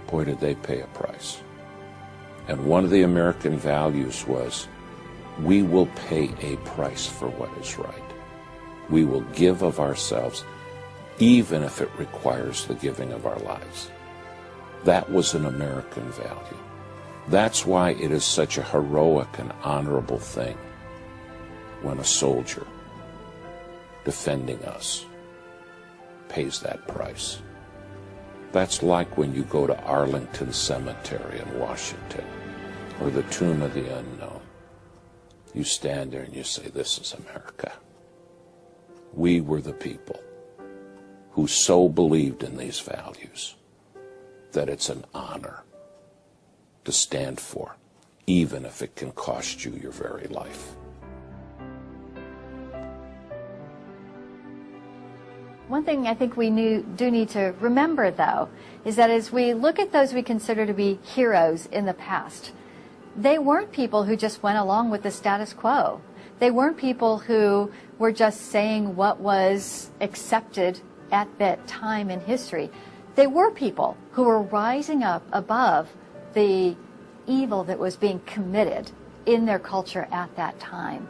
boy, did they pay a price. And one of the American values was, we will pay a price for what is right. We will give of ourselves, even if it requires the giving of our lives. That was an American value. That's why it is such a heroic and honorable thing when a soldier defending us pays that price. That's like when you go to Arlington Cemetery in Washington, or the Tomb of the Unknown. You stand there and you say, this is America. We were the people who so believed in these values that it's an honor to stand for, even if it can cost you your very life. One thing I think we do need to remember, though, is that as we look at those we consider to be heroes in the past, they weren't people who just went along with the status quo. They weren't people who were just saying what was accepted at that time in history. They were people who were rising up above the evil that was being committed in their culture at that time.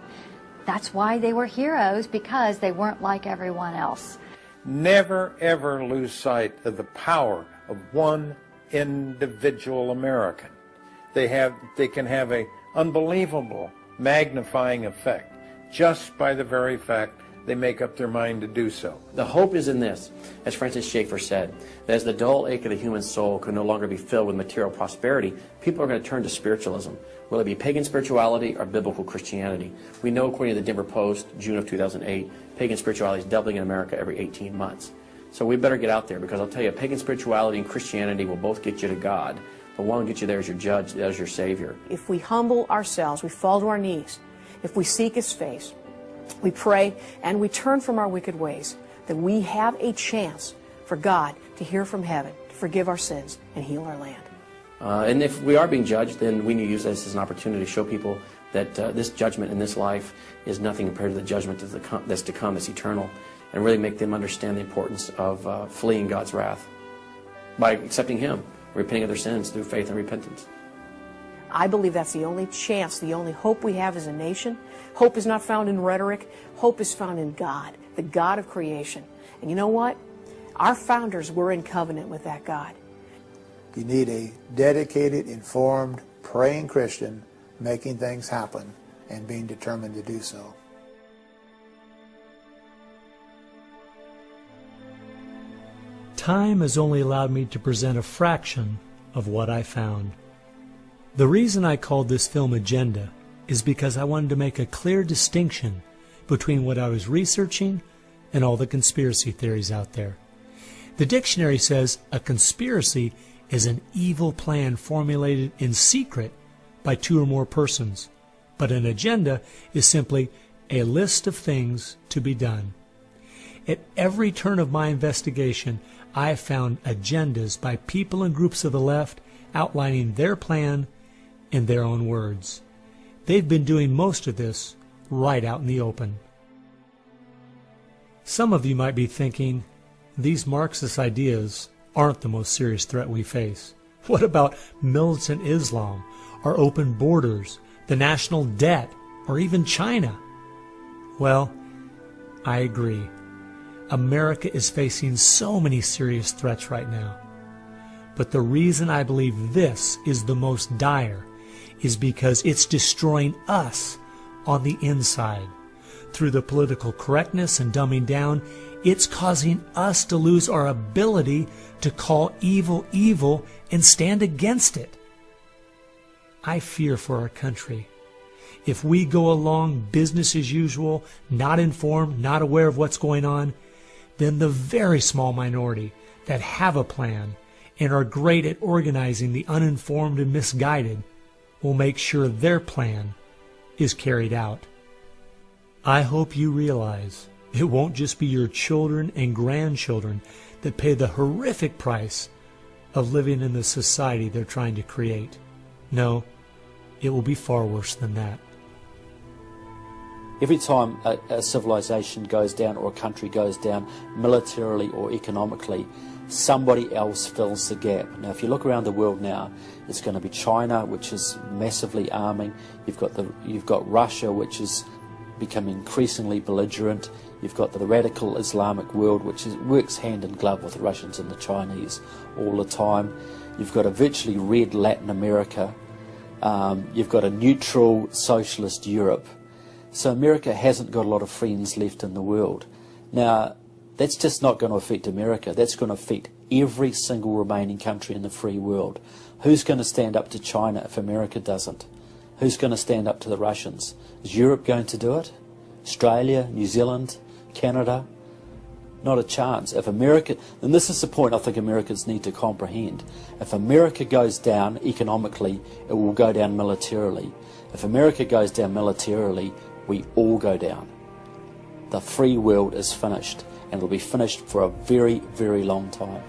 That's why they were heroes, because they weren't like everyone else. Never, ever lose sight of the power of one individual American. They can have an unbelievable magnifying effect just by the very fact they make up their mind to do so. The hope is in this, as Francis Schaeffer said, that as the dull ache of the human soul can no longer be filled with material prosperity, people are going to turn to spiritualism, whether it be pagan spirituality or biblical Christianity. We know, according to the Denver Post, June of 2008, pagan spirituality is doubling in America every 18 months. So we better get out there, because I'll tell you, pagan spirituality and Christianity will both get you to God, but one will get you there as your judge, as your Savior. If we humble ourselves, we fall to our knees, if we seek His face, we pray, and we turn from our wicked ways, then we have a chance for God to hear from heaven, to forgive our sins, and heal our land. And if we are being judged, then we need to use this as an opportunity to show people that this judgment in this life is nothing compared to the judgment that's to come, that's eternal, and really make them understand the importance of fleeing God's wrath by accepting Him, repenting of their sins through faith and repentance. I believe that's the only chance, the only hope we have as a nation. Hope is not found in rhetoric. Hope is found in God, the God of creation. And you know what? Our founders were in covenant with that God. You need a dedicated, informed, praying Christian making things happen and being determined to do so. Time has only allowed me to present a fraction of what I found. The reason I called this film Agenda is because I wanted to make a clear distinction between what I was researching and all the conspiracy theories out there. The dictionary says a conspiracy is an evil plan formulated in secret by two or more persons, but an agenda is simply a list of things to be done. At every turn of my investigation, I have found agendas by people and groups of the left outlining their plan in their own words. They've been doing most of this right out in the open. Some of you might be thinking, these Marxist ideas aren't the most serious threat we face. What about militant Islam, our open borders, the national debt, or even China? Well, I agree. America is facing so many serious threats right now. But the reason I believe this is the most dire is because it's destroying us on the inside. Through the political correctness and dumbing down, it's causing us to lose our ability to call evil evil and stand against it. I fear for our country. If we go along business as usual, not informed, not aware of what's going on, then the very small minority that have a plan and are great at organizing the uninformed and misguided will make sure their plan is carried out. I hope you realize it won't just be your children and grandchildren that pay the horrific price of living in the society they're trying to create. No, it will be far worse than that. Every time a civilization goes down or a country goes down militarily or economically, somebody else fills the gap. Now, if you look around the world now, it's going to be China, which is massively arming. You've got Russia, which is becoming increasingly belligerent. You've got the radical Islamic world, which works hand in glove with the Russians and the Chinese all the time. You've got a virtually red Latin America. You've got a neutral socialist Europe. So America hasn't got a lot of friends left in the world. Now, that's just not going to affect America. That's going to affect every single remaining country in the free world. Who's going to stand up to China if America doesn't? Who's going to stand up to the Russians? Is Europe going to do it? Australia, New Zealand, Canada? Not a chance. If America, and this is the point I think Americans need to comprehend, if America goes down economically, it will go down militarily. If America goes down militarily, we all go down. The free world is finished, and it will be finished for a very, very long time.